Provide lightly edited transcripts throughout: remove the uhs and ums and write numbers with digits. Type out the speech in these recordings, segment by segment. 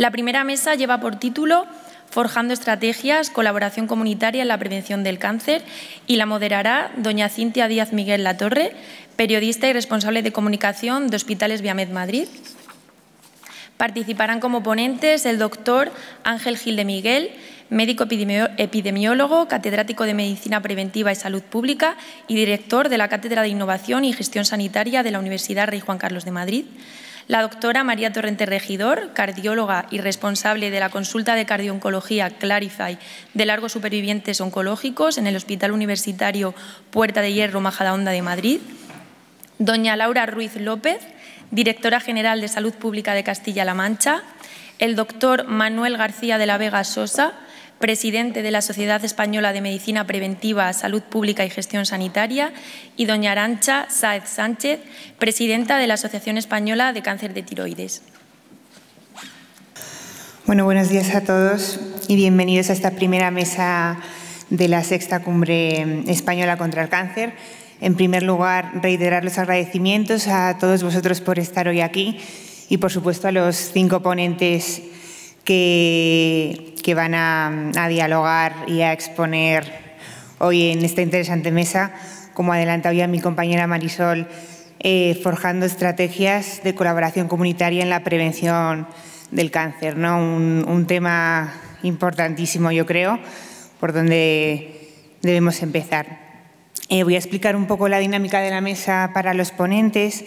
La primera mesa lleva por título Forjando estrategias, colaboración comunitaria en la prevención del cáncer y la moderará doña Cintia Díaz Miguel Latorre, periodista y responsable de comunicación de Hospitales Viamed Madrid. Participarán como ponentes el doctor Ángel Gil de Miguel, médico epidemiólogo, catedrático de Medicina Preventiva y Salud Pública y director de la Cátedra de Innovación y Gestión Sanitaria de la Universidad Rey Juan Carlos de Madrid. La doctora María Torrente Regidor, cardióloga y responsable de la consulta de cardio-oncología Clarify de largos supervivientes oncológicos en el Hospital Universitario Puerta de Hierro Majadahonda de Madrid. Doña Laura Ruiz López, directora general de Salud Pública de Castilla-La Mancha. El doctor Manuel García de la Vega Sosa, presidente de la Sociedad Española de Medicina Preventiva, Salud Pública y Gestión Sanitaria, y doña Arantxa Sáez Sánchez, presidenta de la Asociación Española de Cáncer de Tiroides. Bueno, buenos días a todos y bienvenidos a esta primera mesa de la sexta Cumbre Española contra el Cáncer. En primer lugar, reiterar los agradecimientos a todos vosotros por estar hoy aquí y, por supuesto, a los 5 ponentes que van a dialogar y a exponer hoy en esta interesante mesa, como adelantado ya mi compañera Marisol, forjando estrategias de colaboración comunitaria en la prevención del cáncer, ¿no? Un tema importantísimo, yo creo, por donde debemos empezar. Voy a explicar un poco la dinámica de la mesa para los ponentes.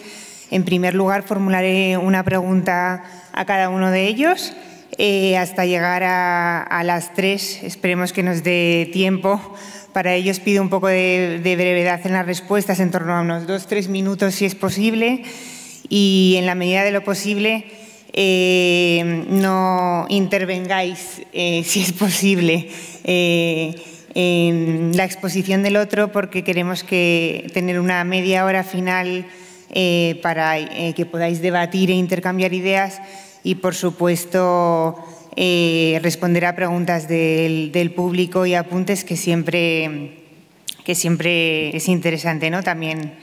En primer lugar, formularé una pregunta a cada uno de ellos hasta llegar a las 3. Esperemos que nos dé tiempo. Para ellos pido un poco de brevedad en las respuestas, en torno a unos 2-3 minutos si es posible, y en la medida de lo posible no intervengáis si es posible en la exposición del otro, porque queremos tener una media hora final para que podáis debatir e intercambiar ideas y, por supuesto, responder a preguntas del público y apuntes que siempre es interesante, ¿no? También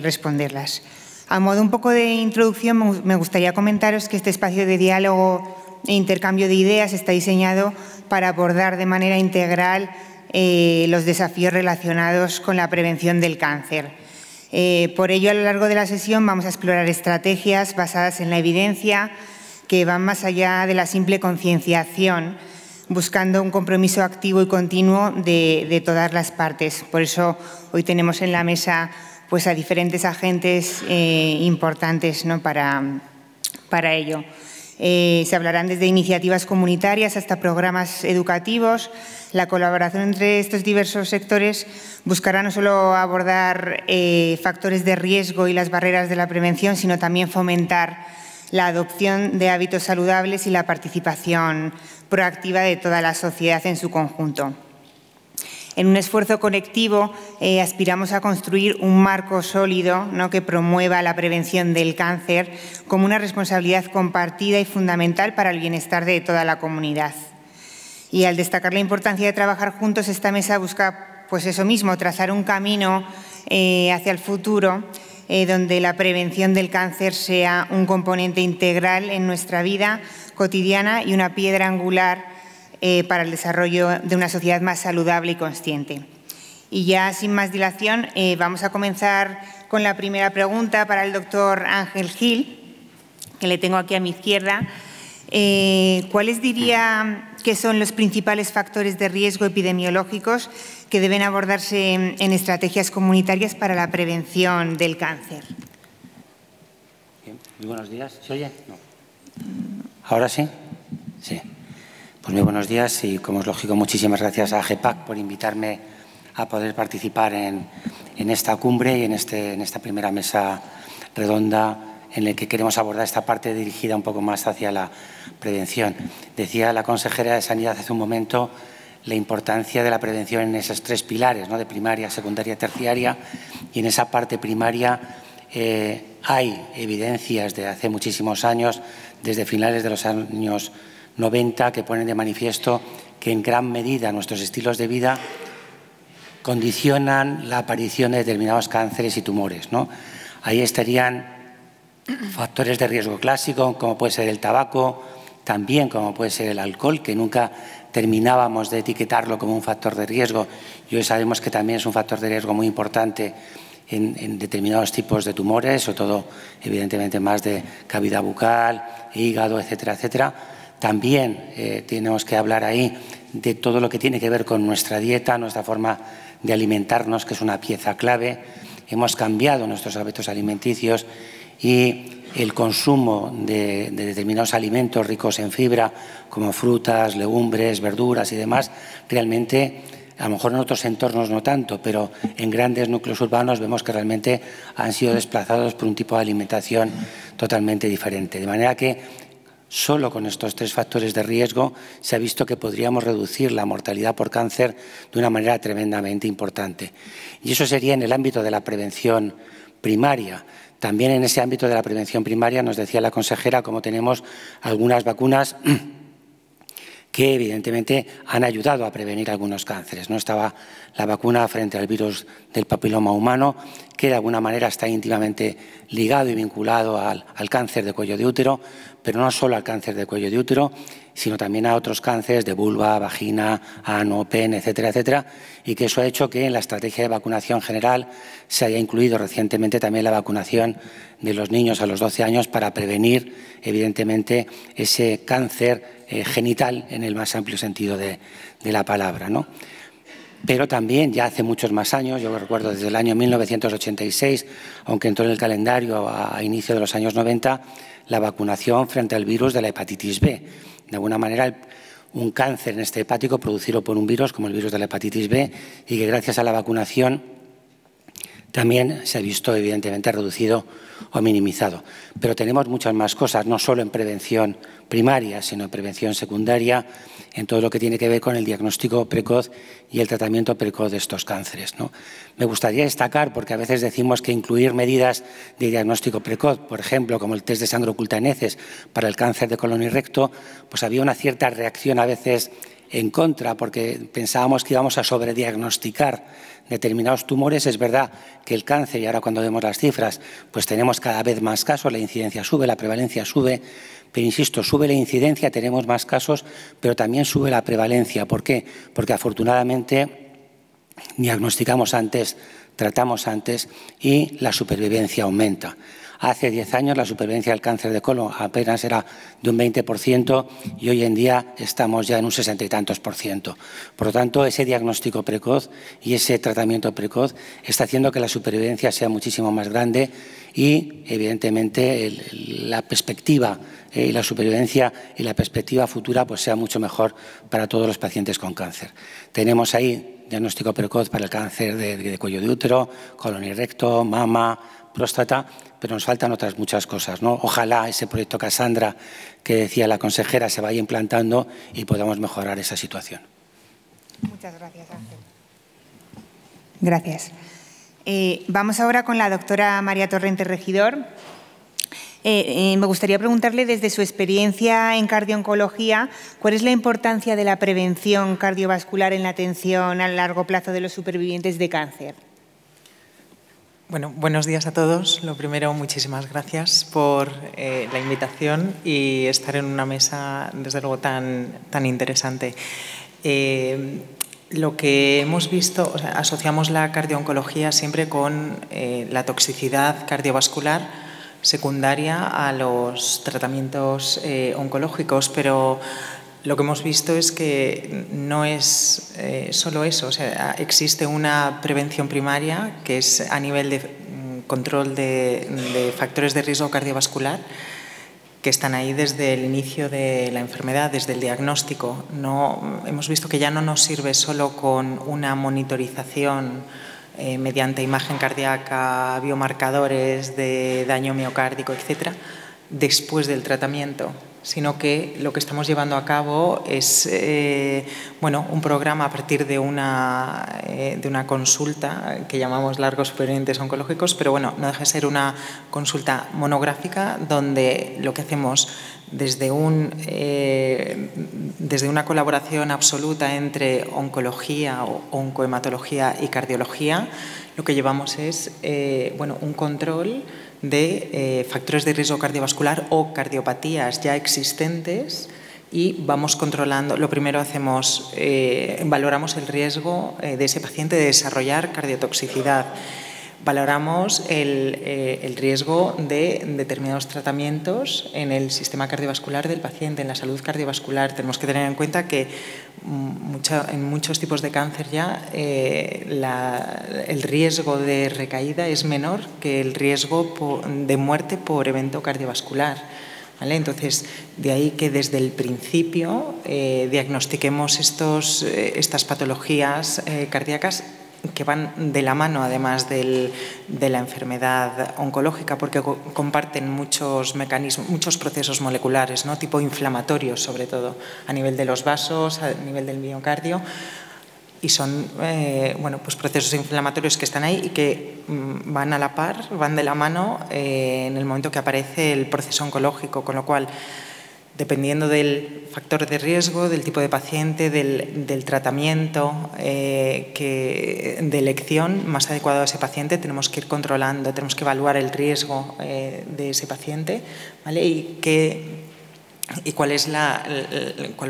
responderlas. A modo un poco de introducción, me gustaría comentaros que este espacio de diálogo e intercambio de ideas está diseñado para abordar de manera integral los desafíos relacionados con la prevención del cáncer. Por ello, a lo largo de la sesión vamos a explorar estrategias basadas en la evidencia que van más allá de la simple concienciación, buscando un compromiso activo y continuo de todas las partes. Por eso hoy tenemos en la mesa pues, a diferentes agentes importantes, ¿no? para ello. Se hablarán desde iniciativas comunitarias hasta programas educativos. La colaboración entre estos diversos sectores buscará no solo abordar factores de riesgo y las barreras de la prevención, sino también fomentar la adopción de hábitos saludables y la participación proactiva de toda la sociedad en su conjunto. En un esfuerzo colectivo aspiramos a construir un marco sólido, ¿no? que promueva la prevención del cáncer como una responsabilidad compartida y fundamental para el bienestar de toda la comunidad. Y al destacar la importancia de trabajar juntos, esta mesa busca pues eso mismo, trazar un camino hacia el futuro donde la prevención del cáncer sea un componente integral en nuestra vida cotidiana y una piedra angular para el desarrollo de una sociedad más saludable y consciente. Y ya sin más dilación, vamos a comenzar con la primera pregunta para el doctor Ángel Gil, que le tengo aquí a mi izquierda. ¿Cuáles diría que son los principales factores de riesgo epidemiológicos que deben abordarse en estrategias comunitarias para la prevención del cáncer? Bien, muy buenos días. ¿Se oye? No. ¿Ahora sí? Sí. Pues muy buenos días y, como es lógico, muchísimas gracias a GEPAC por invitarme a poder participar en esta cumbre y en esta primera mesa redonda en la que queremos abordar esta parte dirigida un poco más hacia la prevención. Decía la consejera de Sanidad hace un momento la importancia de la prevención en esos 3 pilares, ¿no? de primaria, secundaria, terciaria, y en esa parte primaria hay evidencias de hace muchísimos años, desde finales de los años 90, que ponen de manifiesto que en gran medida nuestros estilos de vida condicionan la aparición de determinados cánceres y tumores, ¿no? Ahí estarían factores de riesgo clásico, como puede ser el tabaco, también como puede ser el alcohol, que nunca terminábamos de etiquetarlo como un factor de riesgo y hoy sabemos que también es un factor de riesgo muy importante en determinados tipos de tumores, sobre todo, evidentemente, más de cavidad bucal, hígado, etcétera, etcétera. También tenemos que hablar ahí de todo lo que tiene que ver con nuestra dieta, nuestra forma de alimentarnos, que es una pieza clave. Hemos cambiado nuestros hábitos alimenticios y el consumo de determinados alimentos ricos en fibra, como frutas, legumbres, verduras y demás, realmente, a lo mejor en otros entornos no tanto, pero en grandes núcleos urbanos vemos que realmente han sido desplazados por un tipo de alimentación totalmente diferente. De manera que solo con estos 3 factores de riesgo se ha visto que podríamos reducir la mortalidad por cáncer de una manera tremendamente importante. Y eso sería en el ámbito de la prevención primaria. También en ese ámbito de la prevención primaria nos decía la consejera cómo tenemos algunas vacunas que evidentemente han ayudado a prevenir algunos cánceres. ¿No? Estaba la vacuna frente al virus del papiloma humano, que de alguna manera está íntimamente ligado y vinculado al cáncer de cuello de útero, pero no solo al cáncer de cuello de útero, sino también a otros cánceres de vulva, vagina, ano, pene, etcétera, etcétera, y que eso ha hecho que en la estrategia de vacunación general se haya incluido recientemente también la vacunación de los niños a los 12 años para prevenir, evidentemente, ese cáncer genital en el más amplio sentido de la palabra, ¿no? Pero también ya hace muchos más años, yo recuerdo desde el año 1986, aunque entró en el calendario a inicio de los años 90, la vacunación frente al virus de la hepatitis B. De alguna manera, un cáncer en este hepático producido por un virus como el virus de la hepatitis B y que gracias a la vacunación también se ha visto evidentemente reducido o minimizado. Pero tenemos muchas más cosas, no solo en prevención primaria, sino en prevención secundaria, en todo lo que tiene que ver con el diagnóstico precoz y el tratamiento precoz de estos cánceres, ¿no? Me gustaría destacar, porque a veces decimos que incluir medidas de diagnóstico precoz, por ejemplo, como el test de sangre oculta en heces para el cáncer de colon y recto, pues había una cierta reacción a veces en contra, porque pensábamos que íbamos a sobrediagnosticar determinados tumores. Es verdad que el cáncer, y ahora cuando vemos las cifras, pues tenemos cada vez más casos, la incidencia sube, la prevalencia sube, pero insisto, sube la incidencia, tenemos más casos, pero también sube la prevalencia. ¿Por qué? Porque afortunadamente diagnosticamos antes, tratamos antes y la supervivencia aumenta. Hace 10 años la supervivencia del cáncer de colon apenas era de un 20% y hoy en día estamos ya en un 60 y tantos %. Por lo tanto, ese diagnóstico precoz y ese tratamiento precoz está haciendo que la supervivencia sea muchísimo más grande y, evidentemente, la perspectiva y la supervivencia y la perspectiva futura pues sea mucho mejor para todos los pacientes con cáncer. Tenemos ahí diagnóstico precoz para el cáncer de cuello de útero, colon y recto, mama, próstata, pero nos faltan otras muchas cosas, ¿no? Ojalá ese proyecto Cassandra que decía la consejera se vaya implantando y podamos mejorar esa situación. Muchas gracias, Ángel. Gracias. Vamos ahora con la doctora María Torrente Regidor. Me gustaría preguntarle, desde su experiencia en cardiooncología, ¿cuál es la importancia de la prevención cardiovascular en la atención a largo plazo de los supervivientes de cáncer? Bueno, buenos días a todos. Lo primero, muchísimas gracias por la invitación y estar en una mesa, desde luego, tan interesante. Lo que hemos visto, asociamos la cardiooncología siempre con la toxicidad cardiovascular secundaria a los tratamientos oncológicos, pero lo que hemos visto es que no es solo eso. O sea, existe una prevención primaria que es a nivel de control de factores de riesgo cardiovascular que están ahí desde el inicio de la enfermedad, desde el diagnóstico. Hemos visto que ya no nos sirve solo con una monitorización mediante imagen cardíaca, biomarcadores de daño miocárdico, etcétera, después del tratamiento, sino que lo que estamos llevando a cabo es un programa a partir de una consulta que llamamos largos supervivientes oncológicos, pero bueno, no deja de ser una consulta monográfica donde lo que hacemos desde una colaboración absoluta entre oncología o oncohematología y cardiología, lo que llevamos es un control de factores de riesgo cardiovascular o cardiopatías ya existentes y vamos controlando. Lo primero hacemos, valoramos el riesgo de ese paciente de desarrollar cardiotoxicidad. Valoramos el riesgo de determinados tratamientos en el sistema cardiovascular del paciente, en la salud cardiovascular. Tenemos que tener en cuenta que en muchos tipos de cáncer ya el riesgo de recaída es menor que el riesgo de muerte por evento cardiovascular. ¿Vale? Entonces, de ahí que desde el principio diagnostiquemos estas patologías cardíacas que van de la mano, además de la enfermedad oncológica, porque comparten muchos mecanismos, muchos procesos moleculares, ¿no? Tipo inflamatorios, sobre todo, a nivel de los vasos, a nivel del miocardio, y son pues procesos inflamatorios que están ahí y que van a la par, van de la mano en el momento que aparece el proceso oncológico, con lo cual, dependiendo del factor de riesgo, del tipo de paciente, del tratamiento de elección más adecuado a ese paciente, tenemos que ir controlando, tenemos que evaluar el riesgo de ese paciente, ¿vale? Y cuál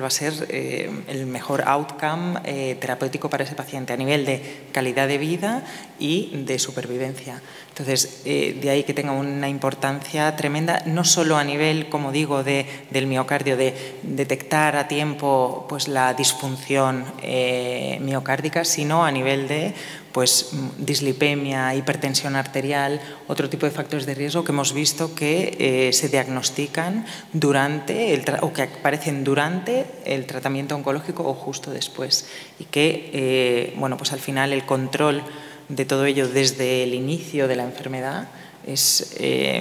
va a ser el mejor outcome terapéutico para ese paciente a nivel de calidad de vida y de supervivencia. Entonces, de ahí que tenga una importancia tremenda, no solo a nivel, como digo, del miocardio, de detectar a tiempo pues, la disfunción miocárdica, sino a nivel de dislipemia, hipertensión arterial, otro tipo de factores de riesgo que hemos visto que se diagnostican o que aparecen durante el tratamiento oncológico o justo después. Y que, pues al final el control de todo ello desde el inicio de la enfermedad es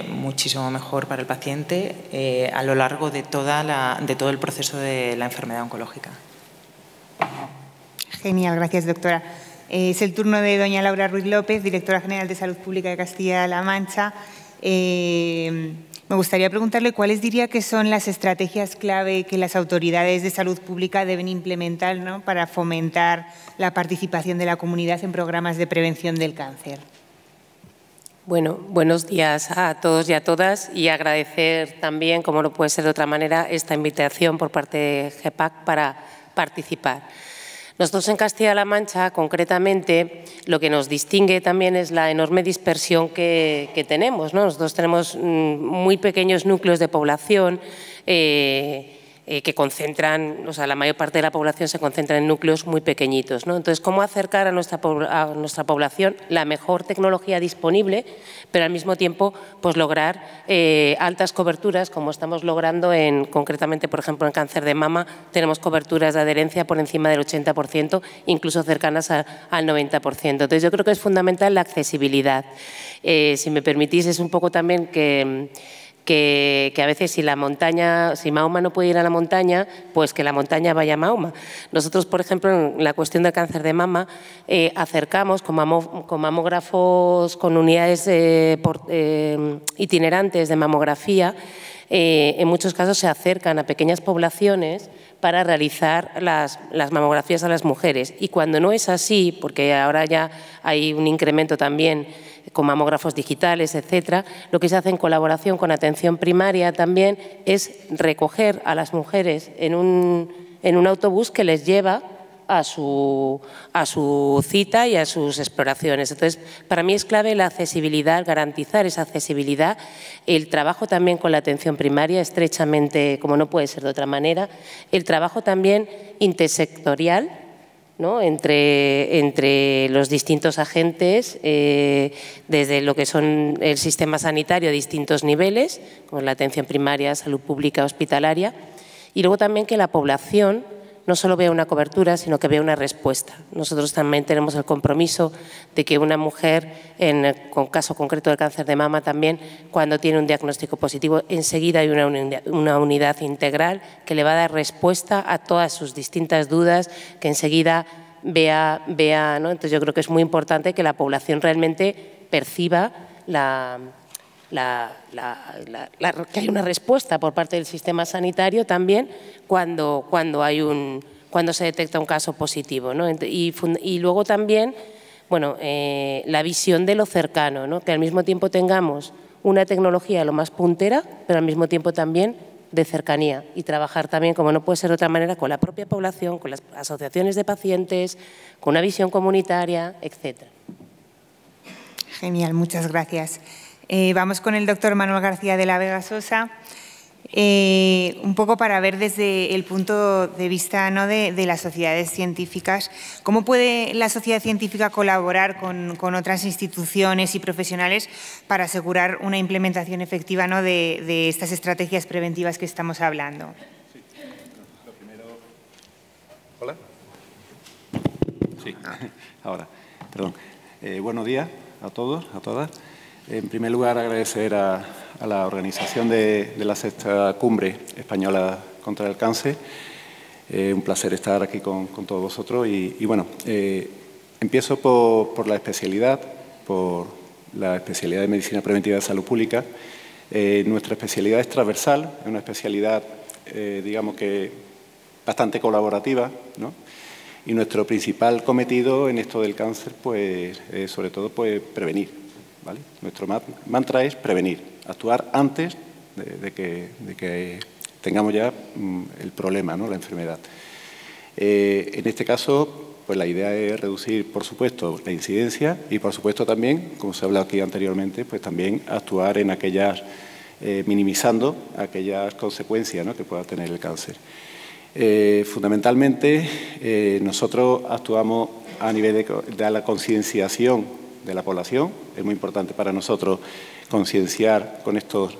muchísimo mejor para el paciente a lo largo de todo el proceso de la enfermedad oncológica. Genial, gracias, doctora. Es el turno de doña Laura Ruiz López, directora general de Salud Pública de Castilla-La Mancha. Me gustaría preguntarle cuáles diría que son las estrategias clave que las autoridades de salud pública deben implementar, ¿no?, para fomentar la participación de la comunidad en programas de prevención del cáncer. Bueno, buenos días a todos y a todas y agradecer también, como no puede ser de otra manera, esta invitación por parte de GEPAC para participar. Nosotros en Castilla-La Mancha, concretamente, lo que nos distingue también es la enorme dispersión que tenemos, ¿no? Nosotros tenemos muy pequeños núcleos de población que concentran, o sea, la mayor parte de la población se concentra en núcleos muy pequeñitos, ¿no? Entonces, ¿cómo acercar a nuestra población la mejor tecnología disponible, pero al mismo tiempo pues lograr altas coberturas, como estamos logrando concretamente, por ejemplo, en cáncer de mama, tenemos coberturas de adherencia por encima del 80%, incluso cercanas al 90%. Entonces, yo creo que es fundamental la accesibilidad. Si me permitís, es un poco también que a veces si Mahoma no puede ir a la montaña, pues que la montaña vaya a Mahoma. Nosotros, por ejemplo, en la cuestión del cáncer de mama, acercamos con mamógrafos, con unidades itinerantes de mamografía, en muchos casos se acercan a pequeñas poblaciones para realizar las mamografías a las mujeres. Y cuando no es así, porque ahora ya hay un incremento también con mamógrafos digitales, etcétera, lo que se hace en colaboración con atención primaria también es recoger a las mujeres en un autobús que les lleva a su cita y a sus exploraciones. Entonces, para mí es clave la accesibilidad, garantizar esa accesibilidad, el trabajo también con la atención primaria, estrechamente, como no puede ser de otra manera, el trabajo también intersectorial, ¿no?, entre los distintos agentes, desde lo que son el sistema sanitario a distintos niveles, como la atención primaria, salud pública, hospitalaria, y luego también que la población no solo vea una cobertura, sino que vea una respuesta. Nosotros también tenemos el compromiso de que una mujer, con caso concreto de cáncer de mama también, cuando tiene un diagnóstico positivo, enseguida hay una unidad integral que le va a dar respuesta a todas sus distintas dudas, que enseguida vea, ¿no? Entonces yo creo que es muy importante que la población realmente perciba que hay una respuesta por parte del sistema sanitario también cuando se detecta un caso positivo, ¿no? Y luego también, bueno, la visión de lo cercano, ¿no?, que al mismo tiempo tengamos una tecnología lo más puntera, pero al mismo tiempo también de cercanía y trabajar también, como no puede ser de otra manera, con la propia población, con las asociaciones de pacientes, con una visión comunitaria, etc. Genial, muchas gracias. Vamos con el doctor Manuel García de la Vega Sosa, un poco para ver desde el punto de vista, ¿no?, de las sociedades científicas, cómo puede la sociedad científica colaborar con otras instituciones y profesionales para asegurar una implementación efectiva, ¿no?, de estas estrategias preventivas que estamos hablando. Sí. Lo primero... ¿Hola? Sí, ahora. Perdón. Buenos días a todos, a todas. En primer lugar, agradecer a la organización de la sexta cumbre española contra el cáncer. Un placer estar aquí con todos vosotros. Y bueno, empiezo por la especialidad, de Medicina Preventiva de Salud Pública. Nuestra especialidad es transversal, es una especialidad, digamos que bastante colaborativa, ¿no? Y nuestro principal cometido en esto del cáncer, pues, sobre todo, pues, prevenir. ¿Vale? Nuestro mantra es prevenir, actuar antes de que tengamos ya el problema, ¿no?, la enfermedad. En este caso, pues la idea es reducir, por supuesto, la incidencia y, por supuesto, también, como se ha hablado aquí anteriormente, pues también actuar en aquellas, minimizando aquellas consecuencias, ¿no?, que pueda tener el cáncer. Fundamentalmente, nosotros actuamos a nivel de la concienciación de la población. Es muy importante para nosotros concienciar con estos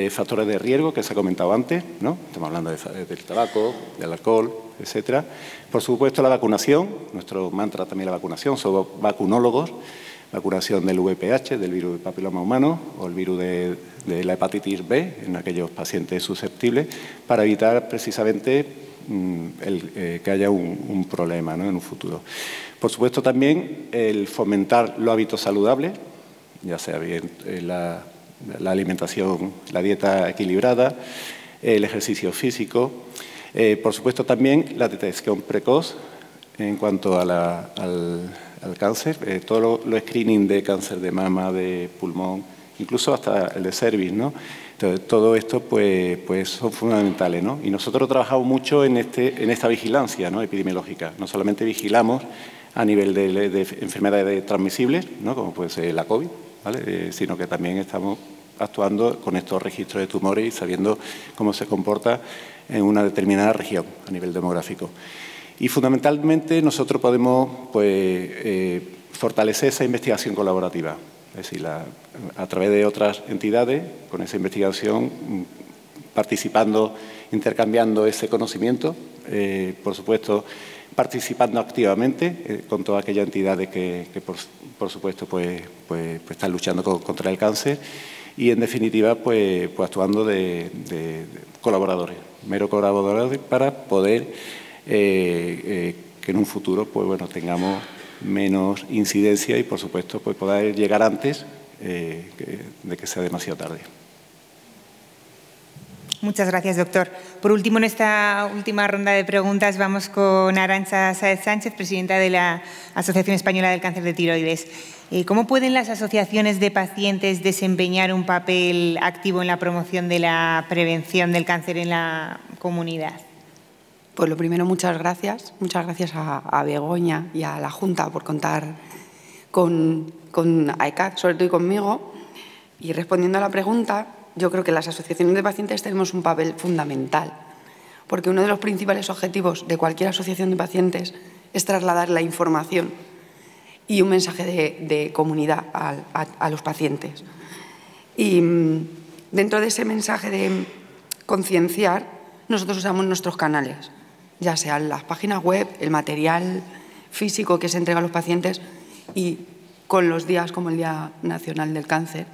factores de riesgo que se ha comentado antes, ¿no? Estamos hablando del tabaco, del alcohol, etcétera. Por supuesto, la vacunación. Nuestro mantra también es la vacunación. Somos vacunólogos. Vacunación del VPH, del virus del papiloma humano, o el virus de la hepatitis B en aquellos pacientes susceptibles, para evitar precisamente que haya un problema, ¿no?, en un futuro. Por supuesto, también el fomentar los hábitos saludables, ya sea bien la alimentación, la dieta equilibrada, el ejercicio físico. Por supuesto, también la detección precoz en cuanto al cáncer, todo lo screening de cáncer de mama, de pulmón, incluso hasta el de cervix, ¿no? Entonces, todo esto pues son fundamentales, ¿no? Y nosotros trabajamos mucho en esta vigilancia, ¿no?, epidemiológica. No solamente vigilamos a nivel de enfermedades transmisibles, ¿no?, como puede ser la COVID, ¿vale? Sino que también estamos actuando con estos registros de tumores y sabiendo cómo se comporta en una determinada región a nivel demográfico. Y fundamentalmente nosotros podemos, pues, fortalecer esa investigación colaborativa. Es decir, a través de otras entidades, con esa investigación, participando, intercambiando ese conocimiento, por supuesto, participando activamente con todas aquellas entidades que por supuesto, pues están luchando contra el cáncer y, en definitiva, pues actuando de colaboradores, meros colaboradores, para poder que en un futuro, pues bueno, tengamos menos incidencia y, por supuesto, pues poder llegar antes de que sea demasiado tarde. Muchas gracias, doctor. Por último, en esta última ronda de preguntas vamos con Arantxa Sáez Sánchez, presidenta de la Asociación Española del Cáncer de Tiroides. ¿Cómo pueden las asociaciones de pacientes desempeñar un papel activo en la promoción de la prevención del cáncer en la comunidad? Pues lo primero, muchas gracias. Muchas gracias a Begoña y a la Junta por contar con AECAC, sobre todo, y conmigo. Y respondiendo a la pregunta, yo creo que las asociaciones de pacientes tenemos un papel fundamental, porque uno de los principales objetivos de cualquier asociación de pacientes es trasladar la información y un mensaje de comunidad a los pacientes. Y dentro de ese mensaje de concienciar, nosotros usamos nuestros canales, ya sean las páginas web, el material físico que se entrega a los pacientes, y con los días como el Día Nacional del Cáncer,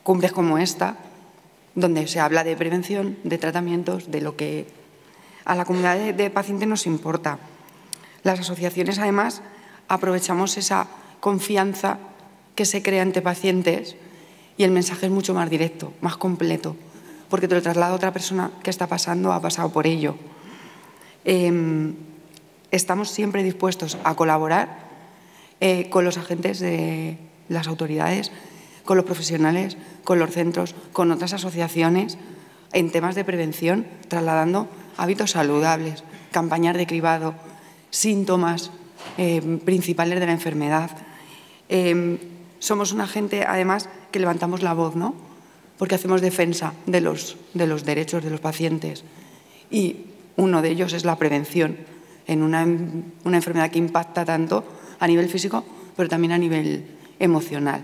cumbres como esta, donde se habla de prevención, de tratamientos, de lo que a la comunidad de pacientes nos importa. Las asociaciones, además, aprovechamos esa confianza que se crea entre pacientes y el mensaje es mucho más directo, más completo, porque te lo traslada a otra persona que está pasando, ha pasado por ello. Estamos siempre dispuestos a colaborar con los agentes de las autoridades, con los profesionales, con los centros, con otras asociaciones en temas de prevención, trasladando hábitos saludables, campañas de cribado, síntomas principales de la enfermedad. Somos una gente, además, que levantamos la voz, ¿no? Porque hacemos defensa de los derechos de los pacientes. Y uno de ellos es la prevención en una enfermedad que impacta tanto a nivel físico, pero también a nivel emocional.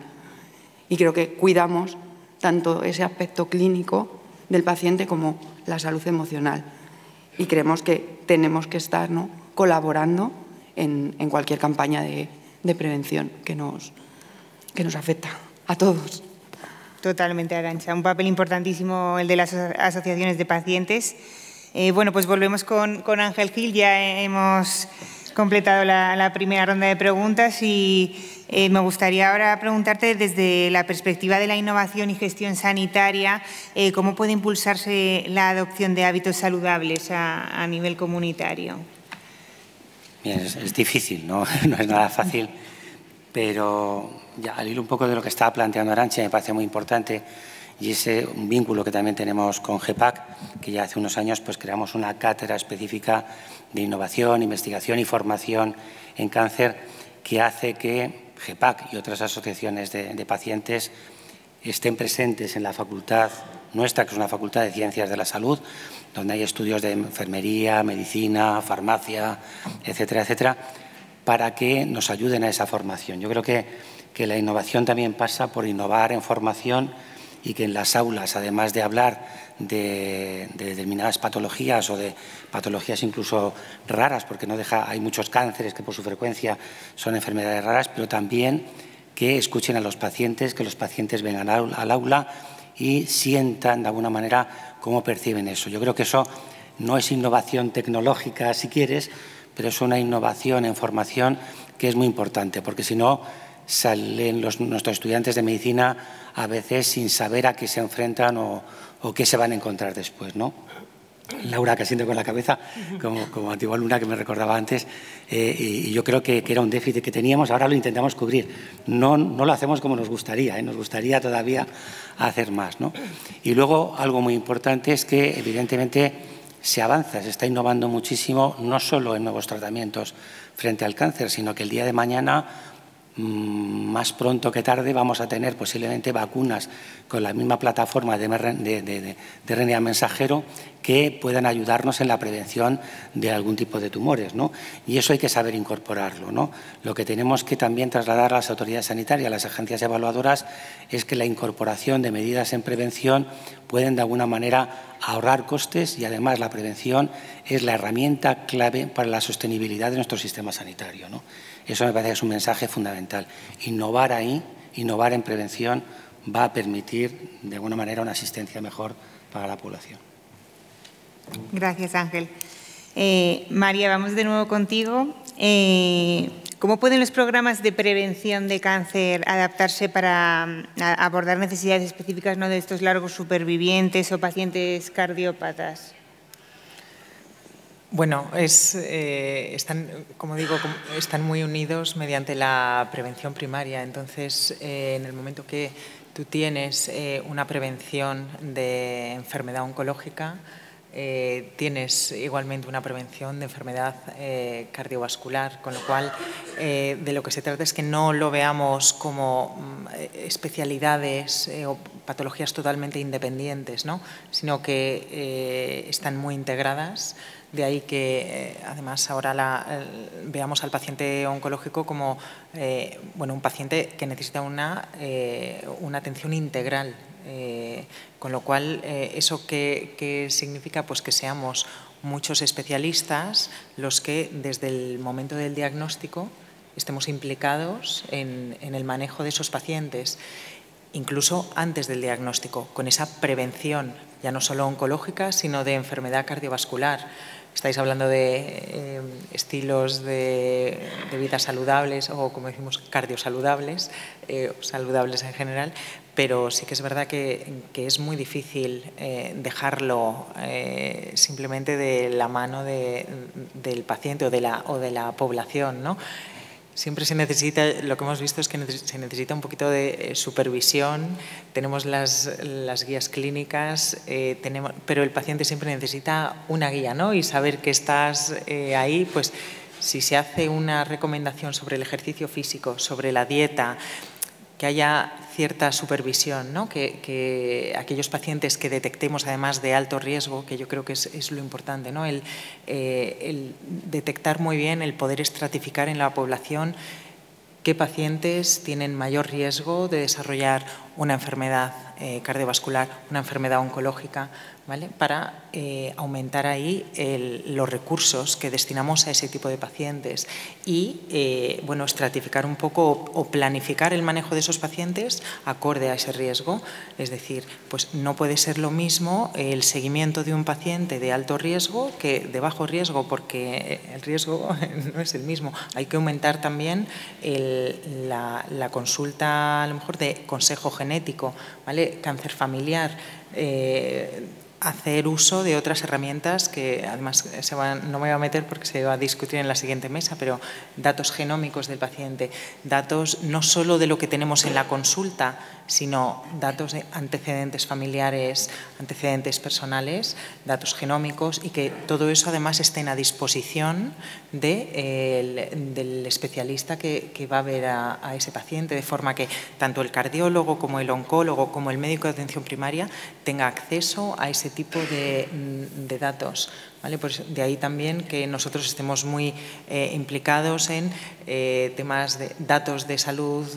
Y creo que cuidamos tanto ese aspecto clínico del paciente como la salud emocional. Y creemos que tenemos que estar, ¿no?, colaborando en cualquier campaña de prevención que nos afecta a todos. Totalmente, Arantxa. Un papel importantísimo el de las asociaciones de pacientes. Bueno, pues volvemos con Ángel Gil. Ya hemos completado la primera ronda de preguntas y me gustaría ahora preguntarte desde la perspectiva de la innovación y gestión sanitaria, ¿cómo puede impulsarse la adopción de hábitos saludables a nivel comunitario? Bien, es difícil, no es nada fácil, pero ya, al hilo un poco de lo que estaba planteando Arantxa, me parece muy importante, y ese un vínculo que también tenemos con GEPAC, que ya hace unos años pues creamos una cátedra específica de innovación, investigación y formación en cáncer, que hace que GEPAC y otras asociaciones de pacientes estén presentes en la facultad nuestra, que es una facultad de Ciencias de la Salud, donde hay estudios de enfermería, medicina, farmacia, etcétera, etcétera, para que nos ayuden a esa formación. Yo creo que la innovación también pasa por innovar en formación y que en las aulas, además de hablar de determinadas patologías o de patologías incluso raras, porque hay muchos cánceres que por su frecuencia son enfermedades raras, pero también que escuchen a los pacientes, que los pacientes vengan al aula y sientan de alguna manera cómo perciben eso. Yo creo que eso no es innovación tecnológica, si quieres, pero es una innovación en formación que es muy importante, porque si no salen nuestros estudiantes de medicina a veces sin saber a qué se enfrentan o qué se van a encontrar después, ¿no? Laura, que asiente con la cabeza, como antigua alumna que me recordaba antes, y yo creo que era un déficit que teníamos, ahora lo intentamos cubrir. No lo hacemos como nos gustaría, nos gustaría todavía hacer más, ¿no? Y luego algo muy importante es que evidentemente se avanza, se está innovando muchísimo, no solo en nuevos tratamientos frente al cáncer, sino que el día de mañana, más pronto que tarde, vamos a tener posiblemente vacunas con la misma plataforma de RNA mensajero que puedan ayudarnos en la prevención de algún tipo de tumores, ¿no? Y eso hay que saber incorporarlo, ¿no? Lo que tenemos que también trasladar a las autoridades sanitarias, a las agencias evaluadoras, es que la incorporación de medidas en prevención pueden de alguna manera ahorrar costes y además la prevención es la herramienta clave para la sostenibilidad de nuestro sistema sanitario, ¿no? Eso me parece que es un mensaje fundamental. Innovar ahí, innovar en prevención, va a permitir de alguna manera una asistencia mejor para la población. Gracias, Ángel. María, vamos de nuevo contigo. ¿Cómo pueden los programas de prevención de cáncer adaptarse para abordar necesidades específicas, ¿no?, de estos largos supervivientes o pacientes cardiópatas? Bueno, están, como digo, están muy unidos mediante la prevención primaria. Entonces, en el momento que tú tienes una prevención de enfermedad oncológica, tienes igualmente una prevención de enfermedad cardiovascular, con lo cual de lo que se trata es que no lo veamos como especialidades o patologías totalmente independientes, ¿no?, sino que están muy integradas. De ahí que, además, ahora veamos al paciente oncológico como un paciente que necesita una atención integral. Con lo cual, ¿eso qué significa? Pues que seamos muchos especialistas los que, desde el momento del diagnóstico, estemos implicados en el manejo de esos pacientes, incluso antes del diagnóstico, con esa prevención, ya no solo oncológica, sino de enfermedad cardiovascular. Estáis hablando de estilos de vida saludables o, como decimos, cardiosaludables, saludables en general, pero sí que es verdad que es muy difícil dejarlo simplemente de la mano del paciente o de la población, ¿no? Siempre se necesita, lo que hemos visto es que se necesita un poquito de supervisión, tenemos las guías clínicas, pero el paciente siempre necesita una guía, ¿no? Y saber que estás ahí, pues si se hace una recomendación sobre el ejercicio físico, sobre la dieta, que haya cierta supervisión, ¿no? Que aquellos pacientes que detectemos además de alto riesgo, que yo creo que es lo importante, ¿no? El detectar muy bien, el poder estratificar en la población qué pacientes tienen mayor riesgo de desarrollar una enfermedad cardiovascular, una enfermedad oncológica, ¿vale? Para aumentar ahí los recursos que destinamos a ese tipo de pacientes y bueno, estratificar un poco o planificar el manejo de esos pacientes acorde a ese riesgo. Es decir, pues no puede ser lo mismo el seguimiento de un paciente de alto riesgo que de bajo riesgo, porque el riesgo no es el mismo. Hay que aumentar también la consulta, a lo mejor, de consejo genético, ¿vale? Cáncer familiar, hacer uso de otras herramientas que además no me voy a meter porque se va a discutir en la siguiente mesa, pero datos genómicos del paciente, datos no solo de lo que tenemos en la consulta, sino datos de antecedentes familiares, antecedentes personales, datos genómicos, y que todo eso además estén a disposición del especialista que va a ver a ese paciente, de forma que tanto el cardiólogo como el oncólogo como el médico de atención primaria tenga acceso a ese tipo de datos. ¿Vale? Pues de ahí también que nosotros estemos muy implicados en temas de datos de salud,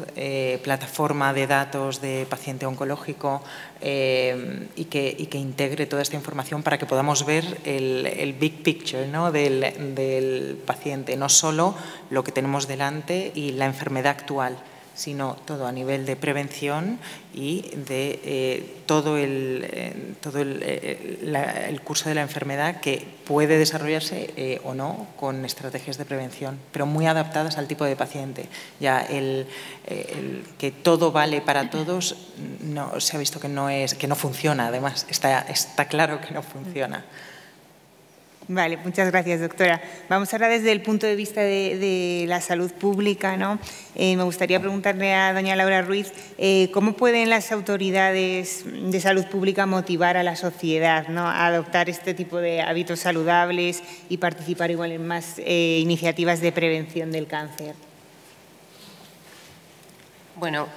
plataforma de datos de paciente oncológico y que integre toda esta información para que podamos ver el big picture, ¿no? del paciente, no solo lo que tenemos delante y la enfermedad actual, sino todo a nivel de prevención y de todo el curso de la enfermedad, que puede desarrollarse o no con estrategias de prevención, pero muy adaptadas al tipo de paciente. Ya el que todo vale para todos, no, se ha visto que no funciona, además, está claro que no funciona. Vale, muchas gracias, doctora. Vamos ahora desde el punto de vista de la salud pública, ¿no? Me gustaría preguntarle a doña Laura Ruiz, ¿cómo pueden las autoridades de salud pública motivar a la sociedad, ¿no?, a adoptar este tipo de hábitos saludables y participar igual en más iniciativas de prevención del cáncer? Bueno,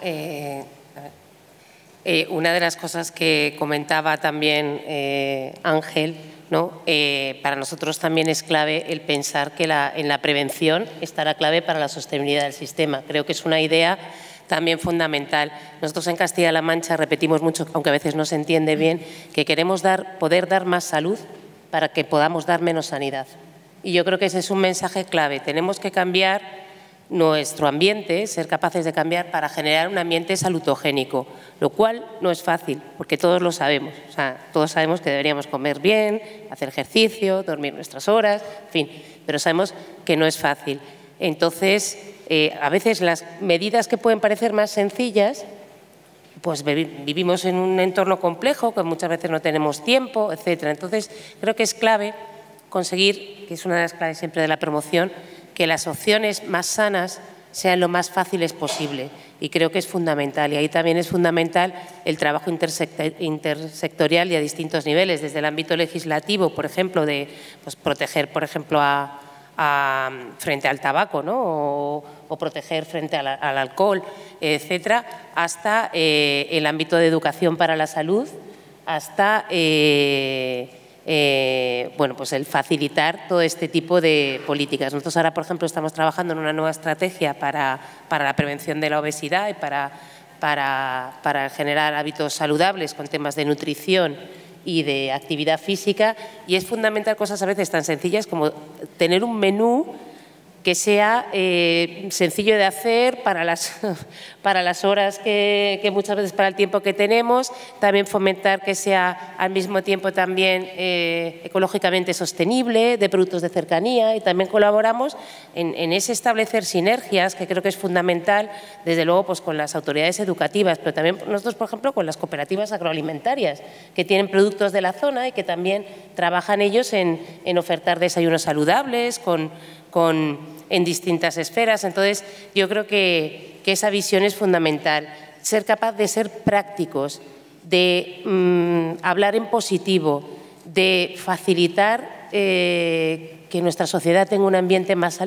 una de las cosas que comentaba también Ángel, ¿no? Para nosotros también es clave el pensar que en la prevención estará clave para la sostenibilidad del sistema. Creo que es una idea también fundamental. Nosotros en Castilla-La Mancha repetimos mucho, aunque a veces no se entiende bien, que queremos poder dar más salud para que podamos dar menos sanidad. Y yo creo que ese es un mensaje clave. Tenemos que cambiar nuestro ambiente, ser capaces de cambiar para generar un ambiente salutogénico, lo cual no es fácil, porque todos lo sabemos. O sea, todos sabemos que deberíamos comer bien, hacer ejercicio, dormir nuestras horas, en fin, pero sabemos que no es fácil. Entonces, a veces las medidas que pueden parecer más sencillas, pues vivimos en un entorno complejo, que muchas veces no tenemos tiempo, etcétera. Entonces, creo que es clave conseguir, que es una de las claves siempre de la promoción, que las opciones más sanas sean lo más fáciles posible, y creo que es fundamental. Y ahí también es fundamental el trabajo intersectorial y a distintos niveles, desde el ámbito legislativo, por ejemplo, de pues, proteger, por ejemplo, frente al tabaco, ¿no? o proteger frente al alcohol, etcétera, hasta el ámbito de educación para la salud, hasta bueno, pues el facilitar todo este tipo de políticas. Nosotros ahora, por ejemplo, estamos trabajando en una nueva estrategia para la prevención de la obesidad y para generar hábitos saludables con temas de nutrición y de actividad física, y es fundamental cosas a veces tan sencillas como tener un menú que sea sencillo de hacer para las horas que muchas veces para el tiempo que tenemos, también fomentar que sea al mismo tiempo también ecológicamente sostenible, de productos de cercanía, y también colaboramos en ese establecer sinergias, que creo que es fundamental, desde luego pues con las autoridades educativas, pero también nosotros, por ejemplo, con las cooperativas agroalimentarias, que tienen productos de la zona y que también trabajan ellos en ofertar desayunos saludables, con en distintas esferas. Entonces, yo creo que esa visión es fundamental. Ser capaz de ser prácticos, de hablar en positivo, de facilitar que nuestra sociedad tenga un ambiente más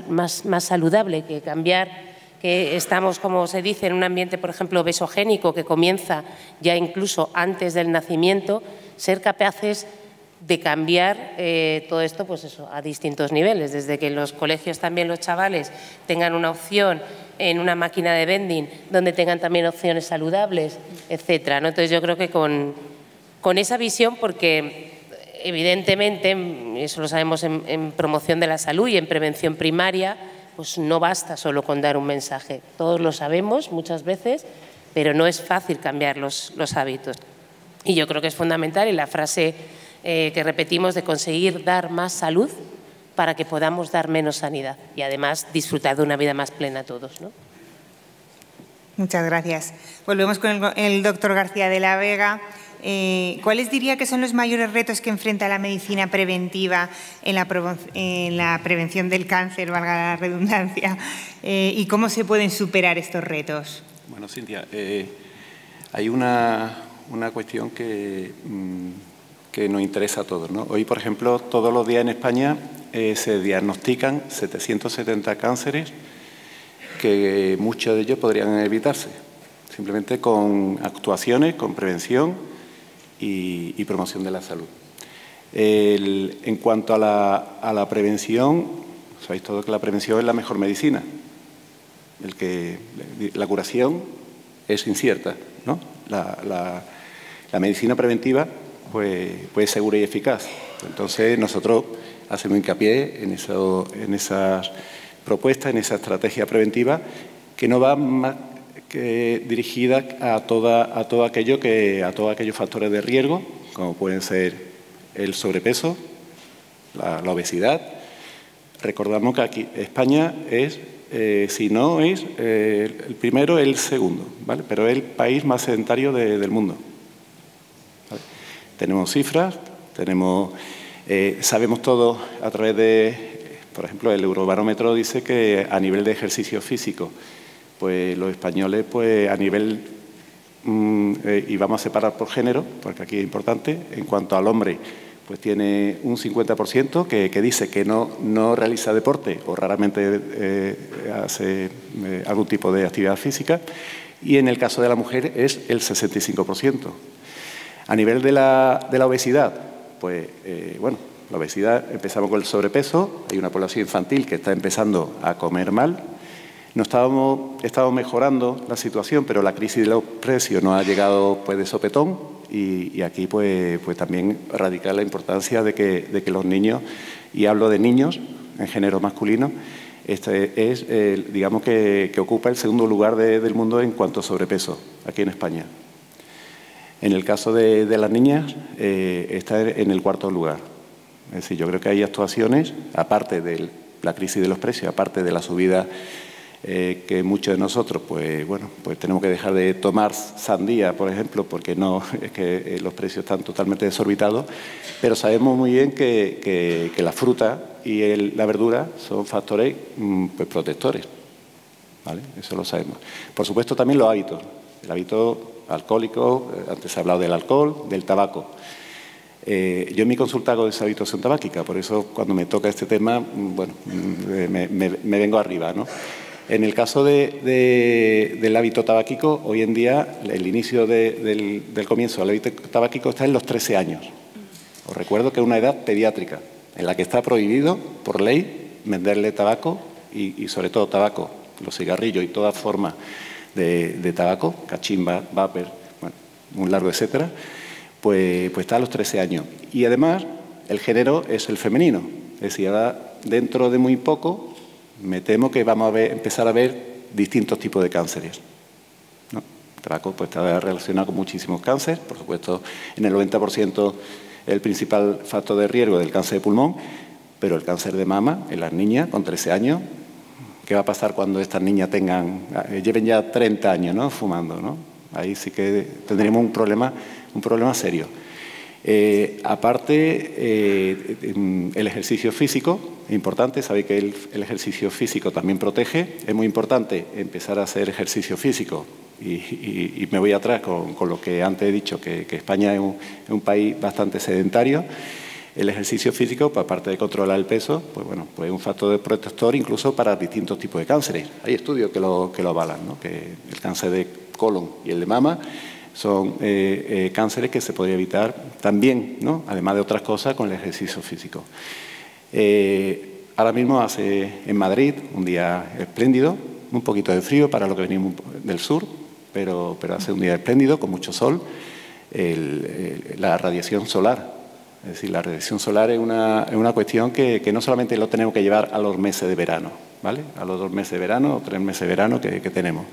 saludable, que cambiar, que estamos, como se dice, en un ambiente, por ejemplo, obesogénico, que comienza ya incluso antes del nacimiento, ser capaces de cambiar todo esto, pues eso, a distintos niveles, desde que en los colegios también los chavales tengan una opción en una máquina de vending, donde tengan también opciones saludables, etcétera, ¿no? Entonces, yo creo que con esa visión, porque evidentemente, eso lo sabemos en promoción de la salud y en prevención primaria, pues no basta solo con dar un mensaje. Todos lo sabemos muchas veces, pero no es fácil cambiar los hábitos. Y yo creo que es fundamental, y la frase que repetimos de conseguir dar más salud para que podamos dar menos sanidad y además disfrutar de una vida más plena todos, ¿no? Muchas gracias. Volvemos con el doctor García de la Vega. ¿Cuáles diría que son los mayores retos que enfrenta la medicina preventiva en la prevención del cáncer, valga la redundancia, y cómo se pueden superar estos retos? Bueno, Cintia, hay una cuestión que nos interesa a todos, ¿no? Hoy, por ejemplo, todos los días en España se diagnostican 770 cánceres, que muchos de ellos podrían evitarse, simplemente con actuaciones, con prevención y promoción de la salud. En cuanto a la prevención, sabéis todos que la prevención es la mejor medicina. La curación es incierta, ¿no? La medicina preventiva pues es segura y eficaz. Entonces, nosotros hacemos hincapié en esas propuestas, en esa estrategia preventiva, que no va más dirigida a todo aquellos factores de riesgo, como pueden ser el sobrepeso, la obesidad. Recordamos que aquí España es, si no es el primero, el segundo, ¿vale? Pero es el país más sedentario del mundo, ¿vale? Tenemos cifras, sabemos todos a través de, por ejemplo, el Eurobarómetro dice que a nivel de ejercicio físico, pues los españoles, pues a nivel, y vamos a separar por género, porque aquí es importante, en cuanto al hombre, pues tiene un 50% que dice que no realiza deporte o raramente hace algún tipo de actividad física, y en el caso de la mujer es el 65%. A nivel de la obesidad, pues bueno, la obesidad, empezamos con el sobrepeso, hay una población infantil que está empezando a comer mal. Estamos mejorando la situación, pero la crisis de los precios nos ha llegado pues de sopetón, y aquí pues también radica la importancia de que los niños, y hablo de niños en género masculino, digamos que ocupa el segundo lugar del mundo en cuanto a sobrepeso aquí en España. En el caso de las niñas está en el cuarto lugar. Es decir, yo creo que hay actuaciones, aparte de la crisis de los precios, aparte de la subida que muchos de nosotros, pues bueno, pues tenemos que dejar de tomar sandía, por ejemplo, porque no es que los precios están totalmente desorbitados, pero sabemos muy bien que la fruta y la verdura son factores pues protectores, ¿vale? Eso lo sabemos. Por supuesto, también los hábitos. El hábito alcohólico, antes se ha hablado del alcohol, del tabaco. Yo en mi consulta hago deshabituación tabáquica, por eso cuando me toca este tema, bueno, me vengo arriba, ¿no? En el caso del hábito tabáquico, hoy en día el inicio del comienzo del hábito tabáquico está en los 13 años. Os recuerdo que es una edad pediátrica en la que está prohibido por ley venderle tabaco y sobre todo tabaco, los cigarrillos y toda forma de tabaco, cachimba, vapor, bueno, un largo etcétera, pues está a los 13 años. Y además el género es el femenino, es decir, ahora dentro de muy poco me temo que vamos a empezar a ver distintos tipos de cánceres, ¿no? El tabaco pues, está relacionado con muchísimos cánceres, por supuesto en el 90% el principal factor de riesgo del cáncer de pulmón, pero el cáncer de mama en las niñas con 13 años, ¿qué va a pasar cuando estas niñas lleven ya 30 años, ¿no? Fumando, ¿no? Ahí sí que tendremos un problema serio. Aparte, el ejercicio físico es importante. Sabéis que el ejercicio físico también protege. Es muy importante empezar a hacer ejercicio físico. Y me voy atrás con lo que antes he dicho, que España es un país bastante sedentario. El ejercicio físico, aparte de controlar el peso, pues bueno, pues es un factor de protector incluso para distintos tipos de cánceres. Hay estudios que lo avalan, ¿no? Que el cáncer de colon y el de mama son cánceres que se podría evitar también, ¿no? Además de otras cosas, con el ejercicio físico. Ahora mismo hace en Madrid un día espléndido, un poquito de frío para lo que venimos del sur, pero hace un día espléndido, con mucho sol. La radiación solar. Es decir, la radiación solar es una cuestión que no solamente lo tenemos que llevar a los meses de verano, ¿vale? A los 2 meses de verano o 3 meses de verano que tenemos.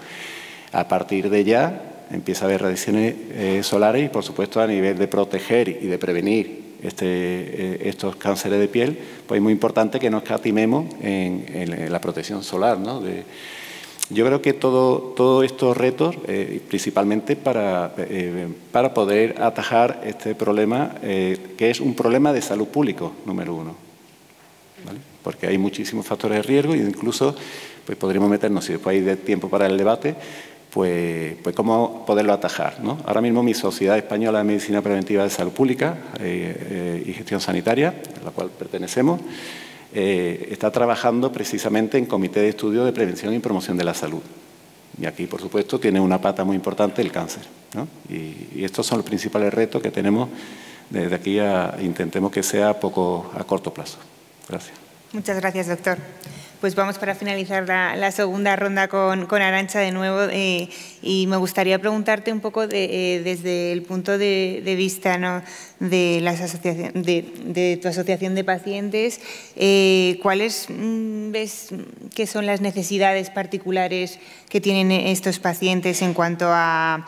A partir de ya empieza a haber radiaciones solares y, por supuesto, a nivel de proteger y de prevenir estos cánceres de piel, pues es muy importante que no escatimemos en la protección solar, ¿no? Yo creo que todos estos retos, principalmente para poder atajar este problema, que es un problema de salud público, número 1. ¿Vale? Porque hay muchísimos factores de riesgo e incluso pues podríamos meternos, si después hay tiempo para el debate, pues cómo poderlo atajar, ¿no? Ahora mismo mi Sociedad Española de Medicina Preventiva de Salud Pública y Gestión Sanitaria, a la cual pertenecemos, está trabajando precisamente en comité de estudio de prevención y promoción de la salud. Y aquí, por supuesto, tiene una pata muy importante el cáncer, ¿no? Y estos son los principales retos que tenemos desde aquí intentemos que sea a corto plazo. Gracias. Muchas gracias, doctor. Pues vamos para finalizar la segunda ronda con Arantxa de nuevo y me gustaría preguntarte un poco desde el punto de vista, ¿no?, de tu asociación de pacientes, ¿cuáles ves que son las necesidades particulares que tienen estos pacientes en cuanto a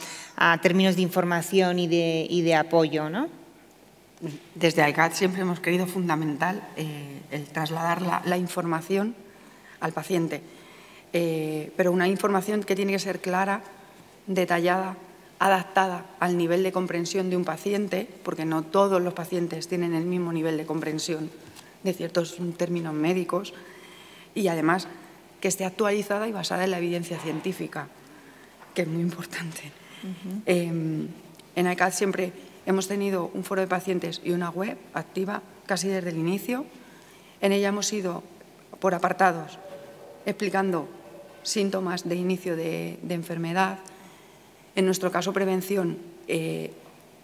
términos de información y de apoyo, ¿no? Desde AICAT siempre hemos querido fundamental el trasladar la información al paciente, pero una información que tiene que ser clara, detallada, adaptada al nivel de comprensión de un paciente, porque no todos los pacientes tienen el mismo nivel de comprensión de ciertos términos médicos, y además que esté actualizada y basada en la evidencia científica, que es muy importante. En AICAT siempre hemos tenido un foro de pacientes y una web activa casi desde el inicio. En ella hemos ido por apartados explicando síntomas de inicio de enfermedad. En nuestro caso, prevención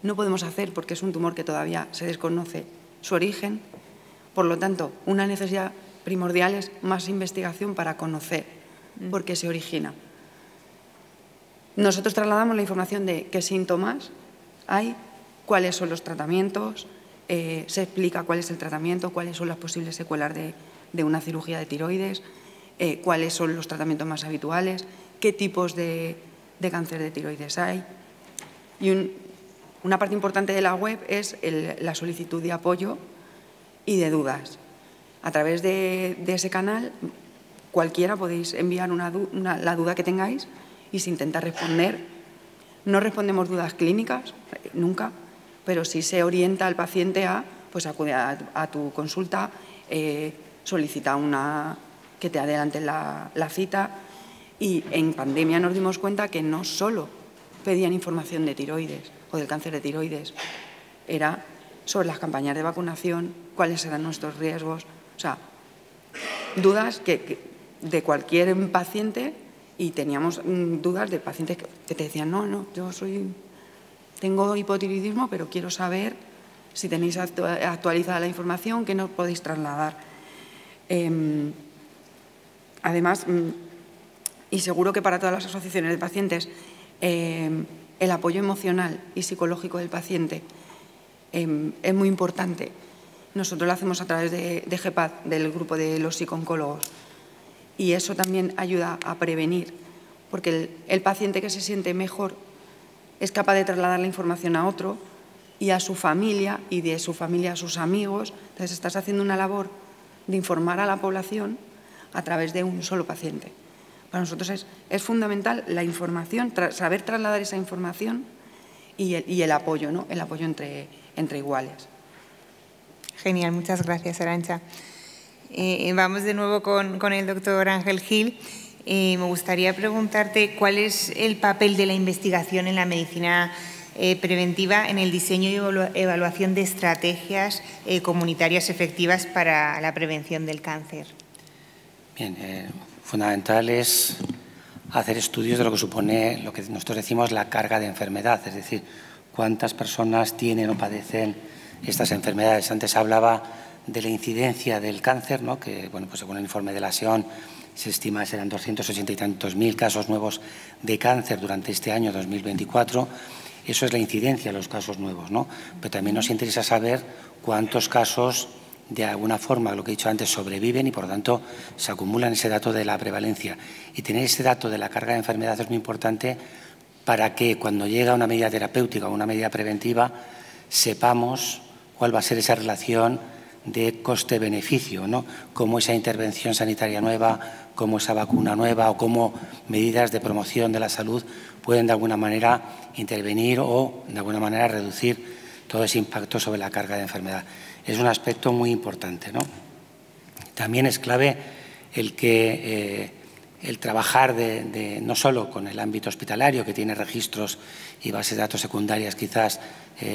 no podemos hacer porque es un tumor que todavía se desconoce su origen. Por lo tanto, una necesidad primordial es más investigación para conocer por qué se origina. Nosotros trasladamos la información de qué síntomas hay, cuáles son los tratamientos, se explica cuál es el tratamiento, cuáles son las posibles secuelas de una cirugía de tiroides, cuáles son los tratamientos más habituales, qué tipos de cáncer de tiroides hay. Y una parte importante de la web es la solicitud de apoyo y de dudas. A través de ese canal, cualquiera podéis enviar la duda que tengáis y se intenta responder. No respondemos dudas clínicas, nunca, pero sí se orienta al paciente pues acude a tu consulta, solicita que te adelanten la cita. Y en pandemia nos dimos cuenta que no solo pedían información de tiroides o del cáncer de tiroides, era sobre las campañas de vacunación, cuáles eran nuestros riesgos, o sea, dudas de cualquier paciente, y teníamos dudas de pacientes que te decían, no, yo tengo hipotiroidismo, pero quiero saber si tenéis actualizada la información, qué nos podéis trasladar. Además, y seguro que para todas las asociaciones de pacientes, el apoyo emocional y psicológico del paciente es muy importante. Nosotros lo hacemos a través de GEPAD, del grupo de los psicooncólogos, y eso también ayuda a prevenir, porque el paciente que se siente mejor es capaz de trasladar la información a otro y a su familia, y de su familia a sus amigos. Entonces, estás haciendo una labor de informar a la población a través de un solo paciente. Para nosotros es fundamental la información, saber trasladar esa información y el apoyo, ¿no? El apoyo entre iguales. Genial, muchas gracias, Arantxa. Vamos de nuevo con el doctor Ángel Gil. Me gustaría preguntarte cuál es el papel de la investigación en la medicina preventiva en el diseño y evaluación de estrategias comunitarias efectivas para la prevención del cáncer. Bien, fundamental es hacer estudios de lo que supone lo que nosotros decimos la carga de enfermedad, es decir, cuántas personas tienen o padecen estas enfermedades. Antes hablaba de la incidencia del cáncer, ¿no? Que, bueno, pues según el informe de la SEON se estima que serán 280 y tantos mil casos nuevos de cáncer durante este año 2024. Eso es la incidencia de los casos nuevos, ¿no? Pero también nos interesa saber cuántos casos, de alguna forma, lo que he dicho antes, sobreviven y, por lo tanto, se acumulan ese dato de la prevalencia. Y tener ese dato de la carga de enfermedad es muy importante para que, cuando llega una medida terapéutica o una medida preventiva, sepamos cuál va a ser esa relación de coste-beneficio, ¿no? Cómo esa intervención sanitaria nueva, cómo esa vacuna nueva o cómo medidas de promoción de la salud pueden de alguna manera intervenir o de alguna manera reducir todo ese impacto sobre la carga de enfermedad. Es un aspecto muy importante, ¿no? También es clave el trabajar no solo con el ámbito hospitalario, que tiene registros y bases de datos secundarias quizás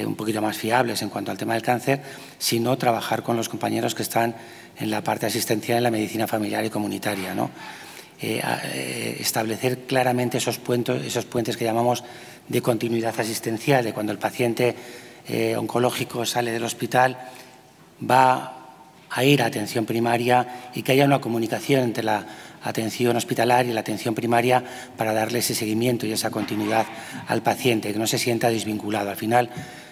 un poquito más fiables en cuanto al tema del cáncer, sino trabajar con los compañeros que están en la parte asistencial en la medicina familiar y comunitaria, ¿no? Establecer claramente esos puentes que llamamos de continuidad asistencial, de cuando el paciente oncológico sale del hospital, va a ir a atención primaria y que haya una comunicación entre la atención hospitalaria y la atención primaria para darle ese seguimiento y esa continuidad al paciente, que no se sienta desvinculado. Al final,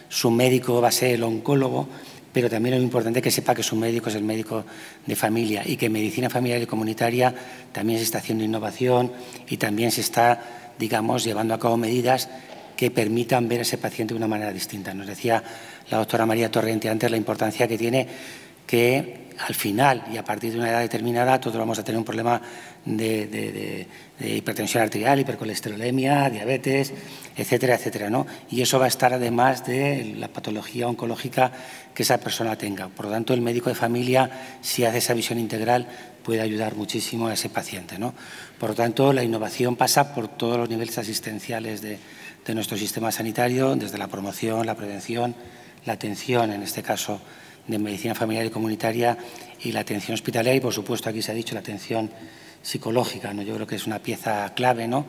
su médico va a ser el oncólogo, pero también es muy importante que sepa que su médico es el médico de familia y que en medicina familiar y comunitaria también se está haciendo innovación y también se está, digamos, llevando a cabo medidas que permitan ver a ese paciente de una manera distinta. Nos decía la doctora María Torrente antes la importancia que tiene que al final y a partir de una edad determinada todos vamos a tener un problema de hipertensión arterial, hipercolesterolemia, diabetes, etcétera, etcétera, ¿no? Y eso va a estar además de la patología oncológica que esa persona tenga. Por lo tanto, el médico de familia, si hace esa visión integral, puede ayudar muchísimo a ese paciente, ¿no? Por lo tanto, la innovación pasa por todos los niveles asistenciales de nuestro sistema sanitario, desde la promoción, la prevención, la atención, en este caso, de medicina familiar y comunitaria y la atención hospitalaria y, por supuesto, aquí se ha dicho la atención psicológica, ¿no? Yo creo que es una pieza clave, ¿no?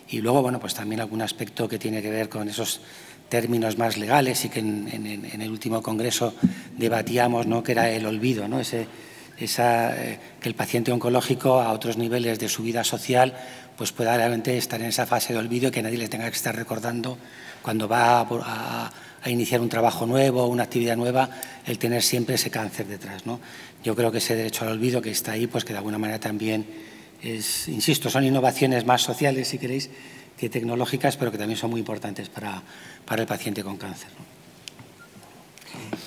Y luego, bueno, pues también algún aspecto que tiene que ver con esos términos más legales y que en el último congreso debatíamos, ¿no? Que era el olvido, ¿no? Que el paciente oncológico a otros niveles de su vida social pues pueda realmente estar en esa fase de olvido y que nadie le tenga que estar recordando cuando va a iniciar un trabajo nuevo, una actividad nueva, el tener siempre ese cáncer detrás, ¿no? Yo creo que ese derecho al olvido que está ahí, pues que de alguna manera también es, insisto, son innovaciones más sociales, si queréis, que tecnológicas, pero que también son muy importantes para el paciente con cáncer, ¿no?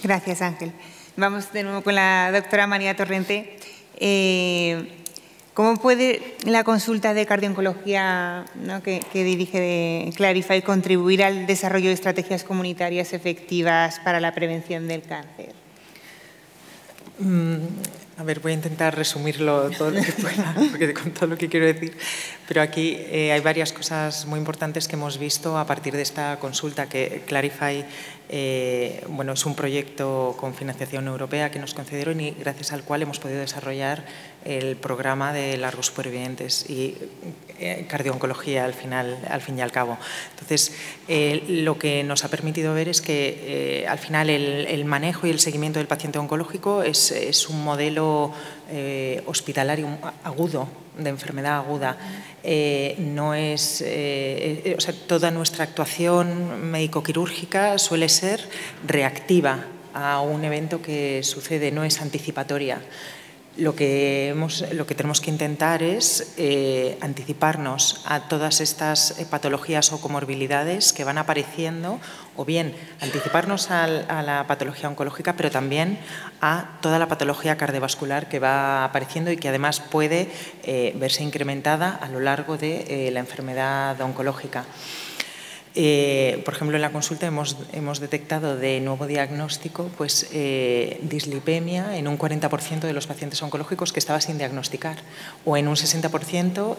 Gracias, Ángel. Vamos de nuevo con la doctora María Torrente. ¿Cómo puede la consulta de cardio-oncología, ¿no? que dirige de Clarify contribuir al desarrollo de estrategias comunitarias efectivas para la prevención del cáncer? A ver, voy a intentar resumirlo todo lo que pueda, porque con todo lo que quiero decir. Pero aquí hay varias cosas muy importantes que hemos visto a partir de esta consulta, que Clarify bueno, es un proyecto con financiación europea que nos concedieron y gracias al cual hemos podido desarrollar el programa de largos supervivientes y cardio-oncología al fin y al cabo. Entonces, lo que nos ha permitido ver es que al final el manejo y el seguimiento del paciente oncológico es un modelo hospitalario agudo, de enfermedad aguda. No es, o sea, toda nuestra actuación médico-quirúrgica suele ser reactiva a un evento que sucede, no es anticipatoria. Lo que tenemos que intentar es anticiparnos a todas estas patologías o comorbilidades que van apareciendo, o bien anticiparnos a la patología oncológica, pero también a toda la patología cardiovascular que va apareciendo y que además puede verse incrementada a lo largo de la enfermedad oncológica. Por ejemplo, en la consulta hemos detectado de nuevo diagnóstico pues, dislipemia en un 40% de los pacientes oncológicos que estaba sin diagnosticar, o en un 60%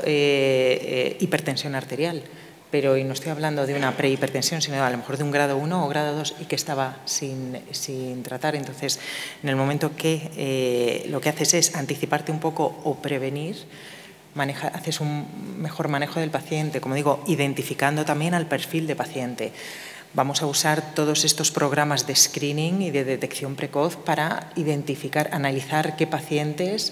hipertensión arterial. Pero y no estoy hablando de una prehipertensión, sino a lo mejor de un grado 1 o grado 2 y que estaba sin tratar. Entonces, en el momento que lo que haces es anticiparte un poco o prevenir, haces un mejor manejo del paciente, como digo, identificando también al perfil de paciente. Vamos a usar todos estos programas de screening y de detección precoz para identificar, analizar qué pacientes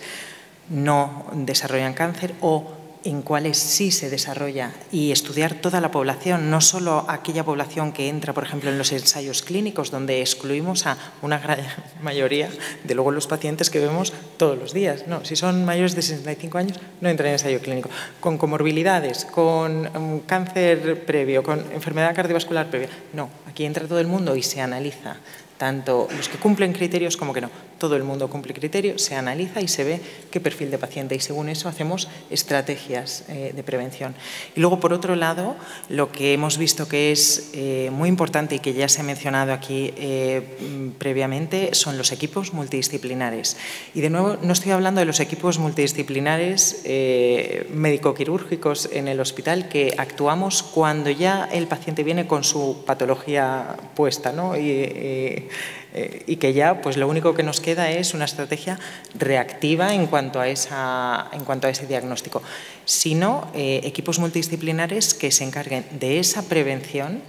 no desarrollan cáncer o en cuáles sí se desarrolla, y estudiar toda la población, no solo aquella población que entra, por ejemplo, en los ensayos clínicos, donde excluimos a una gran mayoría de luego los pacientes que vemos todos los días. No, si son mayores de 65 años, no entran en ensayo clínico. Con comorbilidades, con cáncer previo, con enfermedad cardiovascular previa. No, aquí entra todo el mundo y se analiza. Tanto los que cumplen criterios como que no. Todo el mundo cumple criterios, se analiza y se ve qué perfil de paciente, y según eso hacemos estrategias de prevención. Y luego, por otro lado, lo que hemos visto que es muy importante y que ya se ha mencionado aquí previamente son los equipos multidisciplinares. Y de nuevo, no estoy hablando de los equipos multidisciplinares médico-quirúrgicos en el hospital, que actuamos cuando ya el paciente viene con su patología puesta, ¿no? Y que ya pues lo único que nos queda es una estrategia reactiva en cuanto a ese diagnóstico, sino equipos multidisciplinares que se encarguen de esa prevención,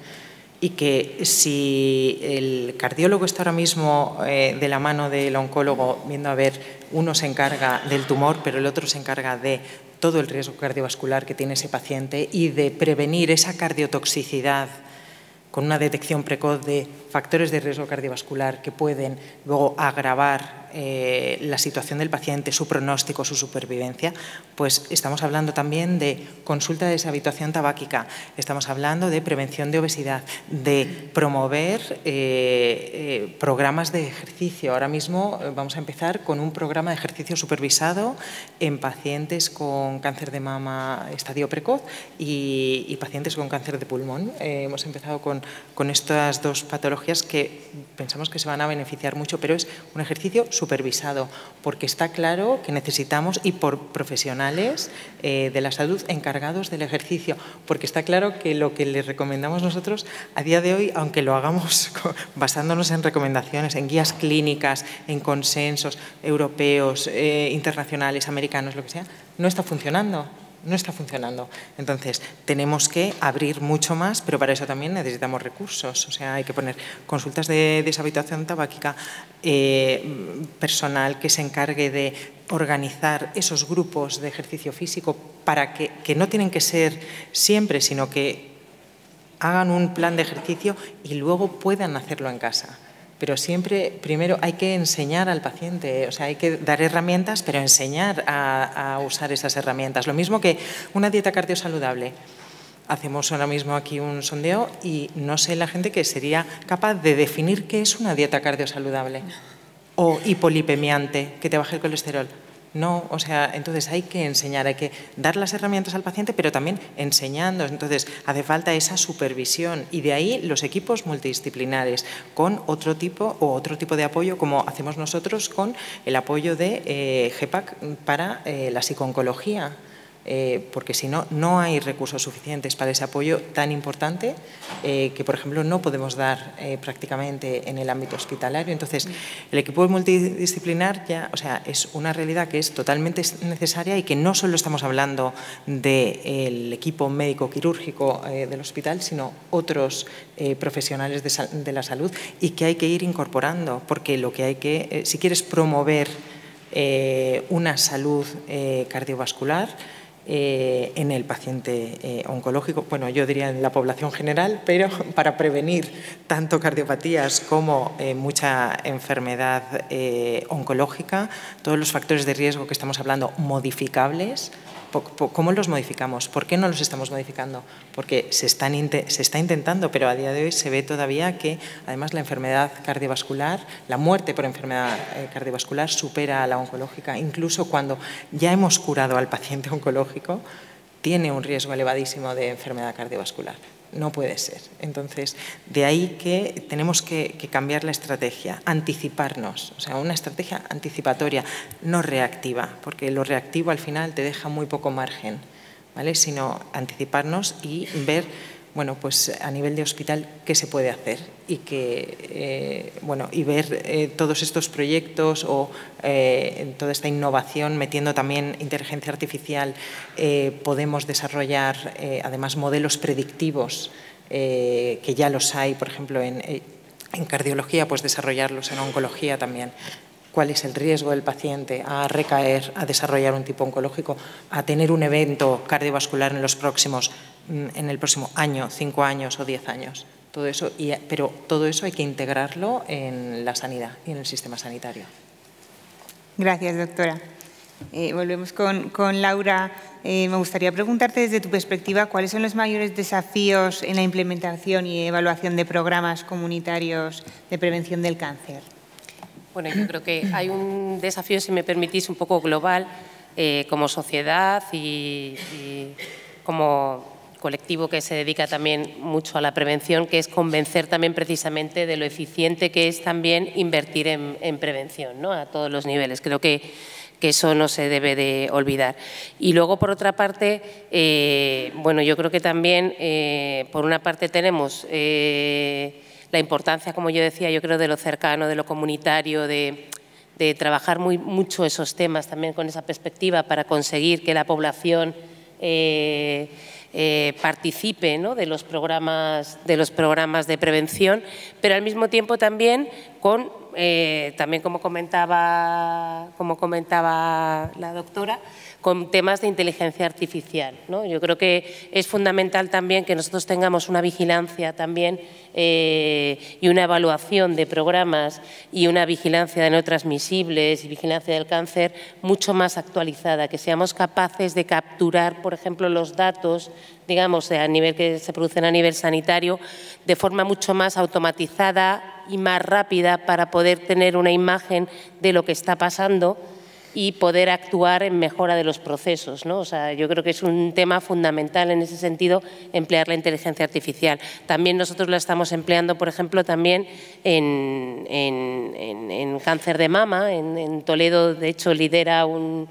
y que si el cardiólogo está ahora mismo de la mano del oncólogo viendo a ver, uno se encarga del tumor pero el otro se encarga de todo el riesgo cardiovascular que tiene ese paciente y de prevenir esa cardiotoxicidad con una detección precoz de factores de riesgo cardiovascular que pueden luego agravar la situación del paciente, su pronóstico, su supervivencia, pues estamos hablando también de consulta de deshabituación tabáquica, estamos hablando de prevención de obesidad, de promover programas de ejercicio. Ahora mismo vamos a empezar con un programa de ejercicio supervisado en pacientes con cáncer de mama estadio precoz y pacientes con cáncer de pulmón. Hemos empezado con estas dos patologías que pensamos que se van a beneficiar mucho, pero es un ejercicio supervisado, porque está claro que necesitamos, y por profesionales de la salud encargados del ejercicio, porque está claro que lo que les recomendamos nosotros a día de hoy, aunque lo hagamos basándonos en recomendaciones, en guías clínicas, en consensos europeos, internacionales, americanos, lo que sea, no está funcionando. No está funcionando. Entonces, tenemos que abrir mucho más, pero para eso también necesitamos recursos. O sea, hay que poner consultas de deshabituación tabáquica, personal que se encargue de organizar esos grupos de ejercicio físico para que no tienen que ser siempre, sino que hagan un plan de ejercicio y luego puedan hacerlo en casa. Pero siempre, primero, hay que enseñar al paciente, o sea, hay que dar herramientas, pero enseñar a usar esas herramientas. Lo mismo que una dieta cardiosaludable. Hacemos ahora mismo aquí un sondeo y no sé la gente que sería capaz de definir qué es una dieta cardiosaludable o hipolipemiante, que te baje el colesterol. No, o sea, entonces hay que enseñar, hay que dar las herramientas al paciente, pero también enseñando. Entonces, hace falta esa supervisión y de ahí los equipos multidisciplinares con otro tipo de apoyo, como hacemos nosotros con el apoyo de GEPAC para la psico-oncología. Porque si no, no hay recursos suficientes para ese apoyo tan importante que, por ejemplo, no podemos dar prácticamente en el ámbito hospitalario. Entonces, el equipo multidisciplinar ya, o sea, es una realidad que es totalmente necesaria y que no solo estamos hablando del equipo médico-quirúrgico del hospital, sino otros profesionales de la salud, y que hay que ir incorporando, porque lo que hay que, si quieres promover una salud cardiovascular, en el paciente oncológico, bueno, yo diría en la población general, pero para prevenir tanto cardiopatías como mucha enfermedad oncológica, todos los factores de riesgo que estamos hablando modificables. ¿Cómo los modificamos? ¿Por qué no los estamos modificando? Porque se está intentando, pero a día de hoy se ve todavía que además la enfermedad cardiovascular, la muerte por enfermedad cardiovascular supera a la oncológica. Incluso cuando ya hemos curado al paciente oncológico, tiene un riesgo elevadísimo de enfermedad cardiovascular. No puede ser. Entonces, de ahí que tenemos que cambiar la estrategia, anticiparnos, o sea, una estrategia anticipatoria, no reactiva, porque lo reactivo al final te deja muy poco margen, ¿vale? Sino anticiparnos y ver, bueno, pues a nivel de hospital qué se puede hacer y y ver todos estos proyectos o toda esta innovación, metiendo también inteligencia artificial, podemos desarrollar además modelos predictivos que ya los hay, por ejemplo, en cardiología, pues desarrollarlos en oncología también. ¿Cuál es el riesgo del paciente a recaer, a desarrollar un tipo oncológico, a tener un evento cardiovascular en el próximo año, 5 años o 10 años? Todo eso, pero todo eso hay que integrarlo en la sanidad y en el sistema sanitario. Gracias, doctora. Volvemos con Laura. Me gustaría preguntarte desde tu perspectiva cuáles son los mayores desafíos en la implementación y evaluación de programas comunitarios de prevención del cáncer. Bueno, yo creo que hay un desafío, si me permitís, un poco global como sociedad y como colectivo que se dedica también mucho a la prevención, que es convencer también precisamente de lo eficiente que es también invertir en prevención, ¿no? A todos los niveles. Creo que eso no se debe de olvidar. Y luego, por otra parte, bueno, yo creo que también, por una parte tenemos la importancia, como yo decía, yo creo de lo cercano, de lo comunitario, de trabajar mucho esos temas también con esa perspectiva para conseguir que la población participe, ¿no?, de los programas de prevención, pero al mismo tiempo también también como comentaba la doctora, con temas de inteligencia artificial, ¿no? Yo creo que es fundamental también que nosotros tengamos una vigilancia también y una evaluación de programas y una vigilancia de no transmisibles y vigilancia del cáncer mucho más actualizada, que seamos capaces de capturar, por ejemplo, los datos, digamos, a nivel que se producen a nivel sanitario, de forma mucho más automatizada y más rápida para poder tener una imagen de lo que está pasando y poder actuar en mejora de los procesos, ¿no? O sea, yo creo que es un tema fundamental en ese sentido emplear la inteligencia artificial. También nosotros la estamos empleando, por ejemplo, también en cáncer de mama. En Toledo, de hecho, lidera un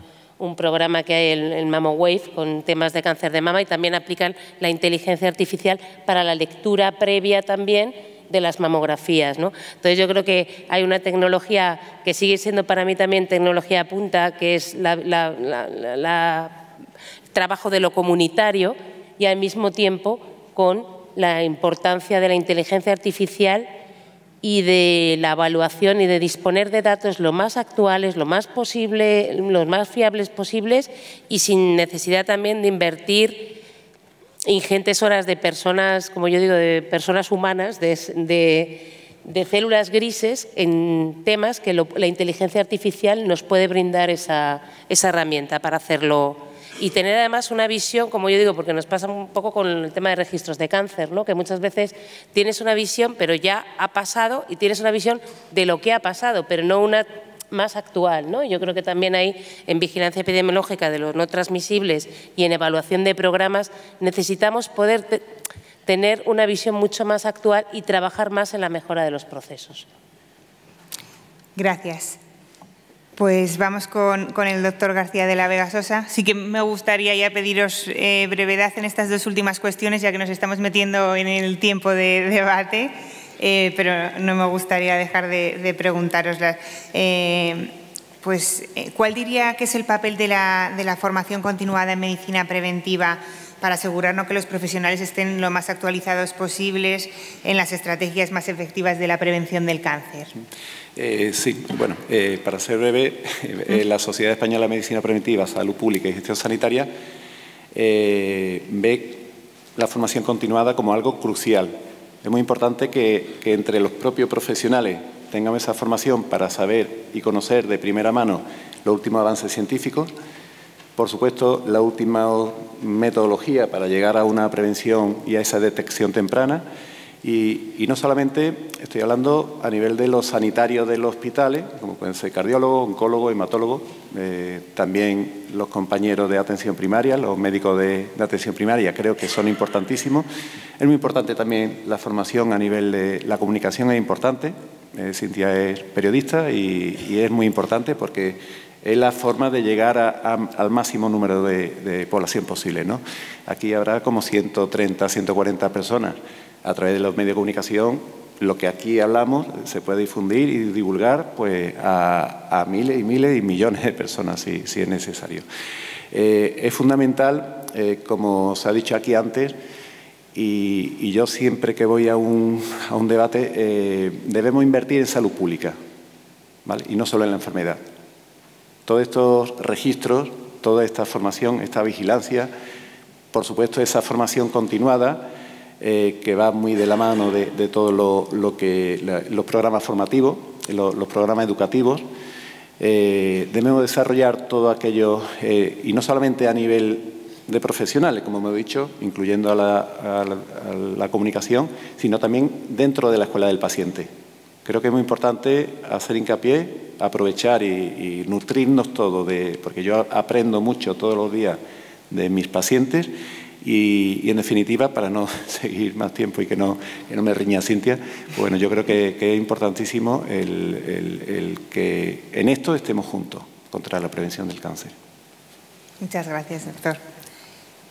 programa que hay, el MamaWave, con temas de cáncer de mama, y también aplican la inteligencia artificial para la lectura previa también de las mamografías, ¿no? Entonces, yo creo que hay una tecnología que sigue siendo para mí también tecnología punta, que es el trabajo de lo comunitario, y al mismo tiempo con la importancia de la inteligencia artificial y de la evaluación y de disponer de datos lo más actuales, lo más posible, los más fiables posibles, y sin necesidad también de invertir ingentes horas de personas, como yo digo, de personas humanas, de células grises en temas que la inteligencia artificial nos puede brindar esa herramienta para hacerlo. Y tener además una visión, como yo digo, porque nos pasa un poco con el tema de registros de cáncer, ¿no?, que muchas veces tienes una visión, pero ya ha pasado, y tienes una visión de lo que ha pasado, pero no una más actual, ¿no? Yo creo que también hay, en vigilancia epidemiológica de los no transmisibles y en evaluación de programas, necesitamos poder tener una visión mucho más actual y trabajar más en la mejora de los procesos. Gracias. Pues vamos con el doctor García de la Vega Sosa. Sí que me gustaría ya pediros brevedad en estas dos últimas cuestiones, ya que nos estamos metiendo en el tiempo de debate. Pero no me gustaría dejar de preguntároslas. ¿Cuál diría que es el papel de la formación continuada en medicina preventiva para asegurarnos que los profesionales estén lo más actualizados posibles en las estrategias más efectivas de la prevención del cáncer? Sí, bueno, para ser breve, la Sociedad Española de Medicina Preventiva, Salud Pública y Gestión Sanitaria ve la formación continuada como algo crucial. Es muy importante que entre los propios profesionales tengamos esa formación para saber y conocer de primera mano los últimos avances científicos. Por supuesto, la última metodología para llegar a una prevención y a esa detección temprana. Y no solamente estoy hablando a nivel de los sanitarios de los hospitales, como pueden ser cardiólogos, oncólogos, hematólogos, también los compañeros de atención primaria, los médicos de atención primaria, creo que son importantísimos. Es muy importante también la formación a nivel de la comunicación, es importante. Cintia es periodista y es muy importante porque es la forma de llegar al máximo número de población posible, ¿no? Aquí habrá como 130, 140 personas. A través de los medios de comunicación, lo que aquí hablamos se puede difundir y divulgar pues, a miles y miles y millones de personas si es necesario. Es fundamental, como se ha dicho aquí antes, y yo siempre que voy a un debate, debemos invertir en salud pública, ¿vale? Y no solo en la enfermedad. Todos estos registros, toda esta formación, esta vigilancia, por supuesto esa formación continuada, que va muy de la mano de todo los programas formativos, los programas educativos. Debemos desarrollar todo aquello, y no solamente a nivel de profesionales, como hemos dicho, incluyendo a la comunicación, sino también dentro de la escuela del paciente. Creo que es muy importante hacer hincapié, aprovechar y nutrirnos todos, porque yo aprendo mucho todos los días de mis pacientes. Y en definitiva, para no seguir más tiempo y que no me riña Cintia, bueno, yo creo que es importantísimo el que en esto estemos juntos contra la prevención del cáncer. Muchas gracias, doctor.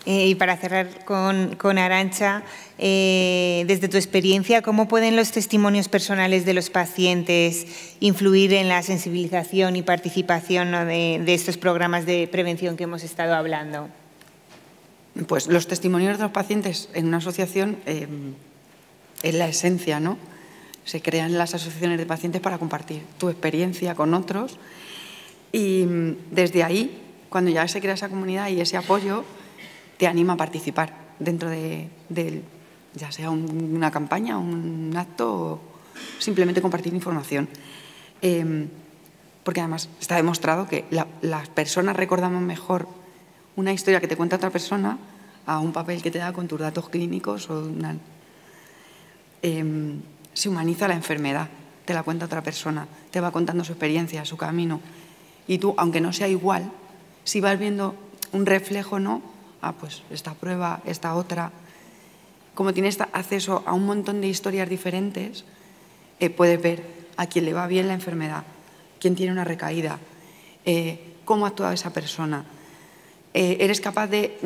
Y para cerrar con Arantxa, desde tu experiencia, ¿cómo pueden los testimonios personales de los pacientes influir en la sensibilización y participación, ¿no?, de estos programas de prevención que hemos estado hablando? Pues los testimonios de los pacientes en una asociación es la esencia, ¿no? Se crean las asociaciones de pacientes para compartir tu experiencia con otros y desde ahí, cuando ya se crea esa comunidad y ese apoyo, te anima a participar dentro de ya sea una campaña, un acto o simplemente compartir información. Porque además está demostrado que las personas recordamos mejor una historia que te cuenta otra persona a un papel que te da con tus datos clínicos o se humaniza la enfermedad, te la cuenta otra persona, te va contando su experiencia, su camino. Y tú, aunque no sea igual, si vas viendo un reflejo, ¿no? Pues esta prueba, esta otra. Como tienes acceso a un montón de historias diferentes, puedes ver a quién le va bien la enfermedad, quién tiene una recaída, cómo ha actuado esa persona. Eres capaz de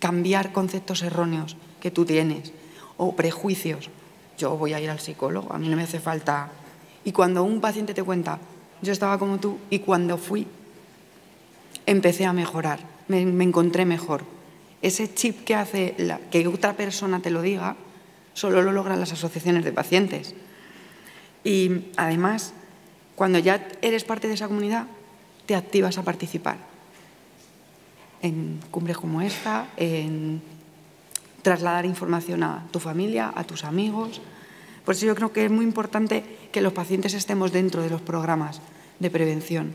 cambiar conceptos erróneos que tú tienes o prejuicios. Yo voy a ir al psicólogo, a mí no me hace falta. Y cuando un paciente te cuenta, yo estaba como tú y cuando fui empecé a mejorar, me encontré mejor. Ese chip que hace que otra persona te lo diga, solo lo logran las asociaciones de pacientes. Y además, cuando ya eres parte de esa comunidad, te activas a participar en cumbres como esta, en trasladar información a tu familia, a tus amigos. Por eso yo creo que es muy importante que los pacientes estemos dentro de los programas de prevención.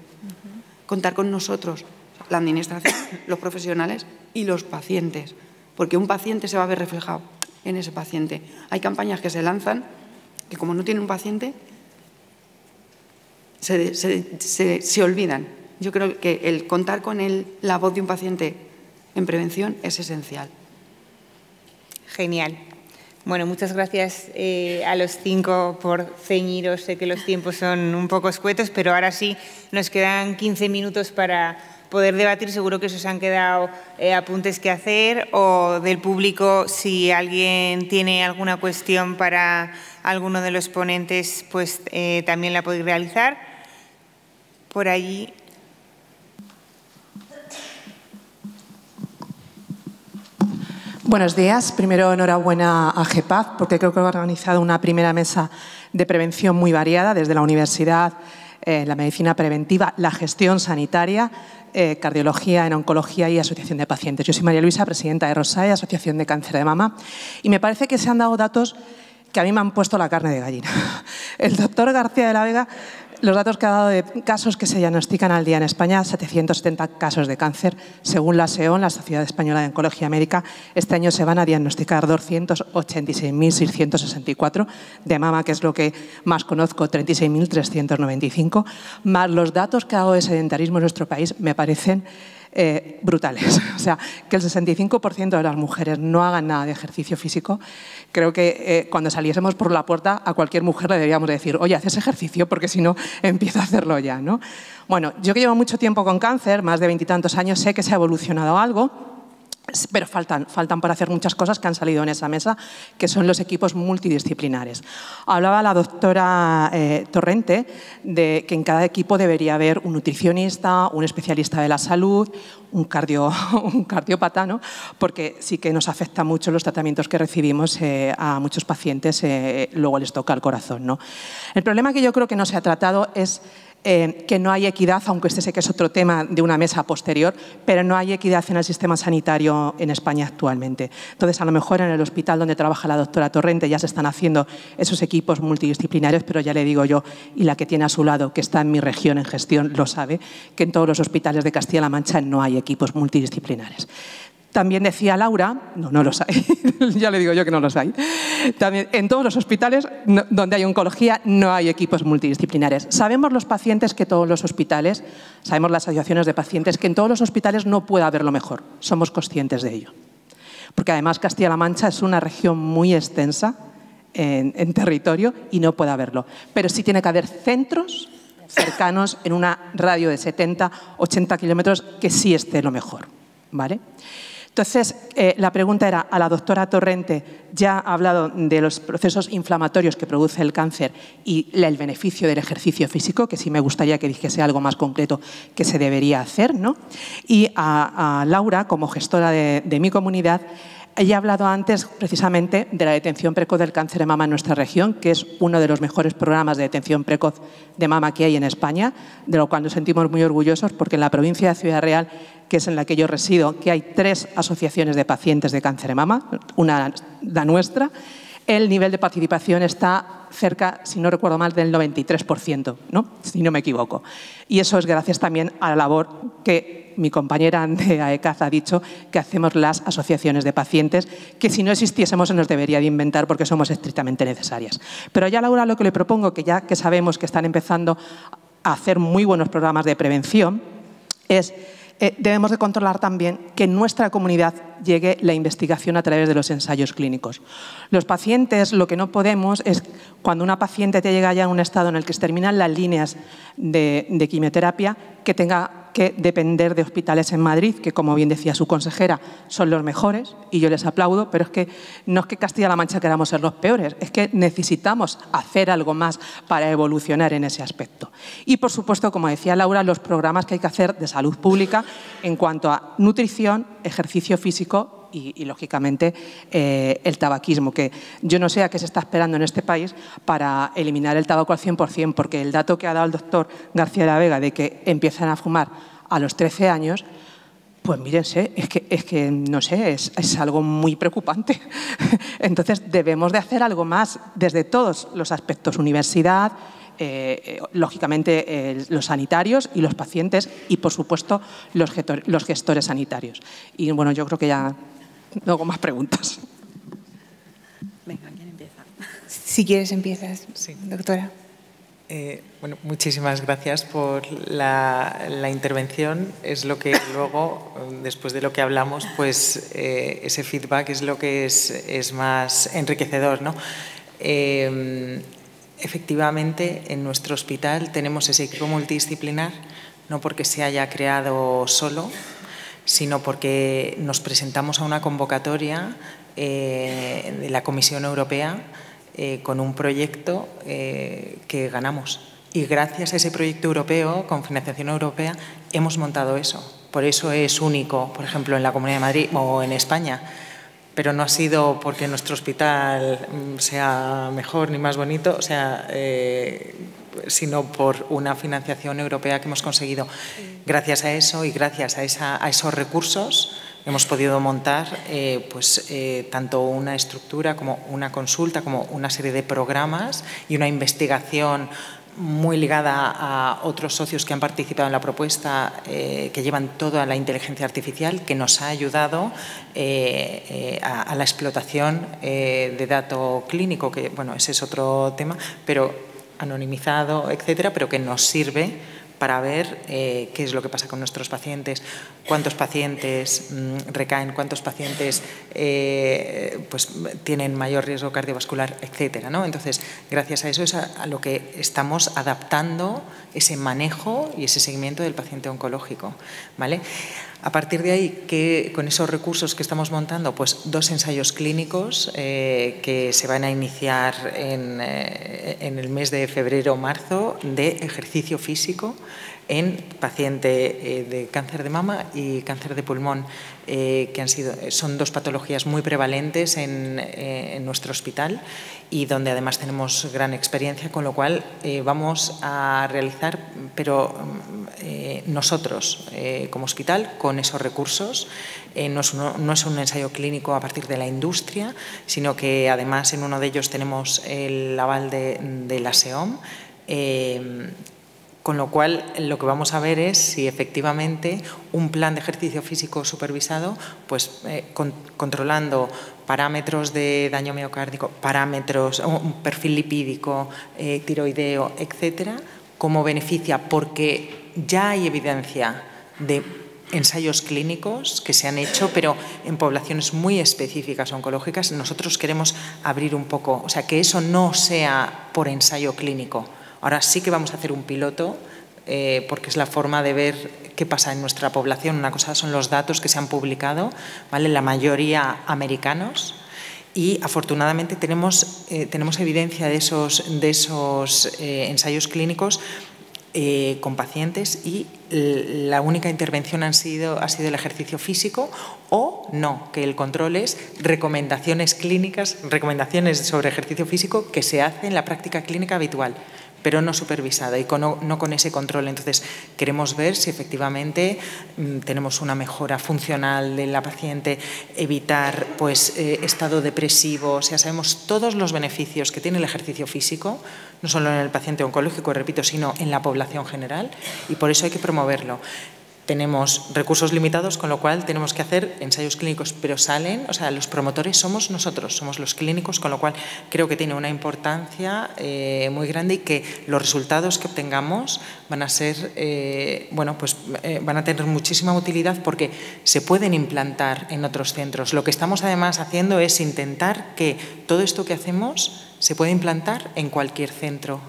Contar con nosotros, la administración, los profesionales y los pacientes, porque un paciente se va a ver reflejado en ese paciente. Hay campañas que se lanzan que como no tienen un paciente, se olvidan. Yo creo que el contar con la voz de un paciente en prevención es esencial. Genial. Bueno, muchas gracias a los 5 por ceñiros. Sé que los tiempos son un poco escuetos, pero ahora sí nos quedan 15 minutos para poder debatir. Seguro que os han quedado apuntes que hacer o del público, si alguien tiene alguna cuestión para alguno de los ponentes, pues también la podéis realizar. Por allí. Buenos días. Primero, enhorabuena a GEPAZ, porque creo que ha organizado una primera mesa de prevención muy variada, desde la universidad, la medicina preventiva, la gestión sanitaria, cardiología, en oncología y asociación de pacientes. Yo soy María Luisa, presidenta de ROSAE, Asociación de Cáncer de Mama, y me parece que se han dado datos que a mí me han puesto la carne de gallina. El doctor García de la Vega los datos que ha dado de casos que se diagnostican al día en España, 770 casos de cáncer. Según la SEON, la Sociedad Española de Oncología Médica, este año se van a diagnosticar 286.664 de mama, que es lo que más conozco, 36.395, más los datos que ha dado de sedentarismo en nuestro país me parecen brutales. O sea, que el 65% de las mujeres no hagan nada de ejercicio físico. Creo que cuando saliésemos por la puerta a cualquier mujer le deberíamos decir, oye, haces ejercicio porque si no empiezo a hacerlo ya, ¿no? Bueno, yo que llevo mucho tiempo con cáncer, más de 20 y tantos años, sé que se ha evolucionado algo, pero faltan por hacer muchas cosas que han salido en esa mesa, que son los equipos multidisciplinares. Hablaba la doctora Torrente de que en cada equipo debería haber un nutricionista, un especialista de la salud, un cardiópata, ¿no? Porque sí que nos afecta mucho los tratamientos que recibimos a muchos pacientes, luego les toca el corazón, ¿no? El problema que yo creo que no se ha tratado es que no hay equidad, aunque este sé que es otro tema de una mesa posterior, pero no hay equidad en el sistema sanitario en España actualmente. Entonces, a lo mejor en el hospital donde trabaja la doctora Torrente ya se están haciendo esos equipos multidisciplinarios, pero ya le digo yo, y la que tiene a su lado, que está en mi región en gestión, lo sabe, que en todos los hospitales de Castilla-La Mancha no hay equipos multidisciplinares. También decía Laura, no los hay, ya le digo yo que no los hay. También en todos los hospitales donde hay oncología no hay equipos multidisciplinares. Sabemos los pacientes que todos los hospitales, sabemos las asociaciones de pacientes que en todos los hospitales no puede haber lo mejor. Somos conscientes de ello. Porque además Castilla-La Mancha es una región muy extensa en territorio y no puede haberlo. Pero sí tiene que haber centros cercanos en una radio de 70, 80 kilómetros que sí esté lo mejor, ¿vale? Entonces, la pregunta era, a la doctora Torrente ya ha hablado de los procesos inflamatorios que produce el cáncer y el beneficio del ejercicio físico, que sí me gustaría que dijese algo más concreto que se debería hacer, ¿no? Y a Laura, como gestora de mi comunidad, ella ha hablado antes precisamente de la detención precoz del cáncer de mama en nuestra región, que es uno de los mejores programas de detención precoz de mama que hay en España, de lo cual nos sentimos muy orgullosos porque en la provincia de Ciudad Real, que es en la que yo resido, que hay 3 asociaciones de pacientes de cáncer de mama, una la nuestra, el nivel de participación está cerca, si no recuerdo mal, del 93%, ¿no? Si no me equivoco. Y eso es gracias también a la labor que mi compañera de AECAZ ha dicho que hacemos las asociaciones de pacientes, que si no existiésemos se nos debería de inventar porque somos estrictamente necesarias. Pero ya, Laura, lo que le propongo, que ya que sabemos que están empezando a hacer muy buenos programas de prevención, es debemos de controlar también que en nuestra comunidad llegue la investigación a través de los ensayos clínicos. Los pacientes, lo que no podemos es, cuando una paciente te llega ya a un estado en el que se terminan las líneas de quimioterapia, que tenga que depender de hospitales en Madrid, que como bien decía su consejera, son los mejores, y yo les aplaudo, pero es que no es que Castilla-La Mancha queramos ser los peores, es que necesitamos hacer algo más para evolucionar en ese aspecto. Y, por supuesto, como decía Laura, los programas que hay que hacer de salud pública en cuanto a nutrición, ejercicio físico y lógicamente, el tabaquismo, que yo no sé a qué se está esperando en este país para eliminar el tabaco al 100%, porque el dato que ha dado el doctor García de la Vega de que empiezan a fumar a los 13 años, pues mírense, es que no sé, es algo muy preocupante. Entonces, debemos de hacer algo más desde todos los aspectos, universidad, lógicamente los sanitarios y los pacientes y, por supuesto, los gestores sanitarios. Y bueno, yo creo que ya no hago más preguntas. Venga, ¿quién empieza? Si quieres, empiezas, sí, doctora. Bueno, muchísimas gracias por la intervención. Es lo que luego, después de lo que hablamos, pues ese feedback es lo que es más enriquecedor, ¿no? Efectivamente, en nuestro hospital tenemos ese equipo multidisciplinar, no porque se haya creado solo, sino porque nos presentamos a una convocatoria de la Comisión Europea con un proyecto que ganamos. Y gracias a ese proyecto europeo, con financiación europea, hemos montado eso. Por eso es único, por ejemplo, en la Comunidad de Madrid o en España. Pero no ha sido porque nuestro hospital sea mejor ni más bonito, o sea, sino por una financiación europea que hemos conseguido. Gracias a eso y gracias a esos recursos hemos podido montar tanto una estructura como una consulta, como una serie de programas y una investigación muy ligada a otros socios que han participado en la propuesta, que llevan toda la inteligencia artificial, que nos ha ayudado a la explotación de dato clínico, que bueno, ese es otro tema, pero anonimizado, etcétera, pero que nos sirve para ver qué es lo que pasa con nuestros pacientes, cuántos pacientes recaen, cuántos pacientes pues, tienen mayor riesgo cardiovascular, etcétera, ¿no? Entonces, gracias a eso es a lo que estamos adaptando ese manejo y ese seguimiento del paciente oncológico, ¿vale? A partir de ahí, que con esos recursos que estamos montando, pues 2 ensayos clínicos que se van a iniciar en el mes de febrero o marzo de ejercicio físico en paciente de cáncer de mama y cáncer de pulmón, que son 2 patologías muy prevalentes en nuestro hospital y donde además tenemos gran experiencia, con lo cual vamos a realizar, pero nosotros como hospital, con esos recursos, no es un ensayo clínico a partir de la industria, sino que además en uno de ellos tenemos el aval de la SEOM, con lo cual lo que vamos a ver es si efectivamente un plan de ejercicio físico supervisado, pues controlando parámetros de daño miocárdico, parámetros, un perfil lipídico, tiroideo, etcétera, cómo beneficia, porque ya hay evidencia de ensayos clínicos que se han hecho, pero en poblaciones muy específicas oncológicas. Nosotros queremos abrir un poco, o sea, que eso no sea por ensayo clínico. Ahora sí que vamos a hacer un piloto, porque es la forma de ver qué pasa en nuestra población. Una cosa son los datos que se han publicado, ¿vale? La mayoría americanos, y afortunadamente tenemos evidencia de esos ensayos clínicos con pacientes, y la única intervención ha sido el ejercicio físico, o no, que el control es recomendaciones clínicas, recomendaciones sobre ejercicio físico que se hace en la práctica clínica habitual, pero no supervisada y no con ese control. Entonces, queremos ver si efectivamente tenemos una mejora funcional de la paciente, evitar pues, estado depresivo. O sea, sabemos todos los beneficios que tiene el ejercicio físico, no solo en el paciente oncológico, repito, sino en la población general, y por eso hay que promoverlo. Tenemos recursos limitados, con lo cual tenemos que hacer ensayos clínicos, pero salen, o sea, los promotores somos nosotros, somos los clínicos, con lo cual creo que tiene una importancia muy grande, y que los resultados que obtengamos van a ser, van a tener muchísima utilidad, porque se pueden implantar en otros centros. Lo que estamos además haciendo es intentar que todo esto que hacemos se puede implantar en cualquier centro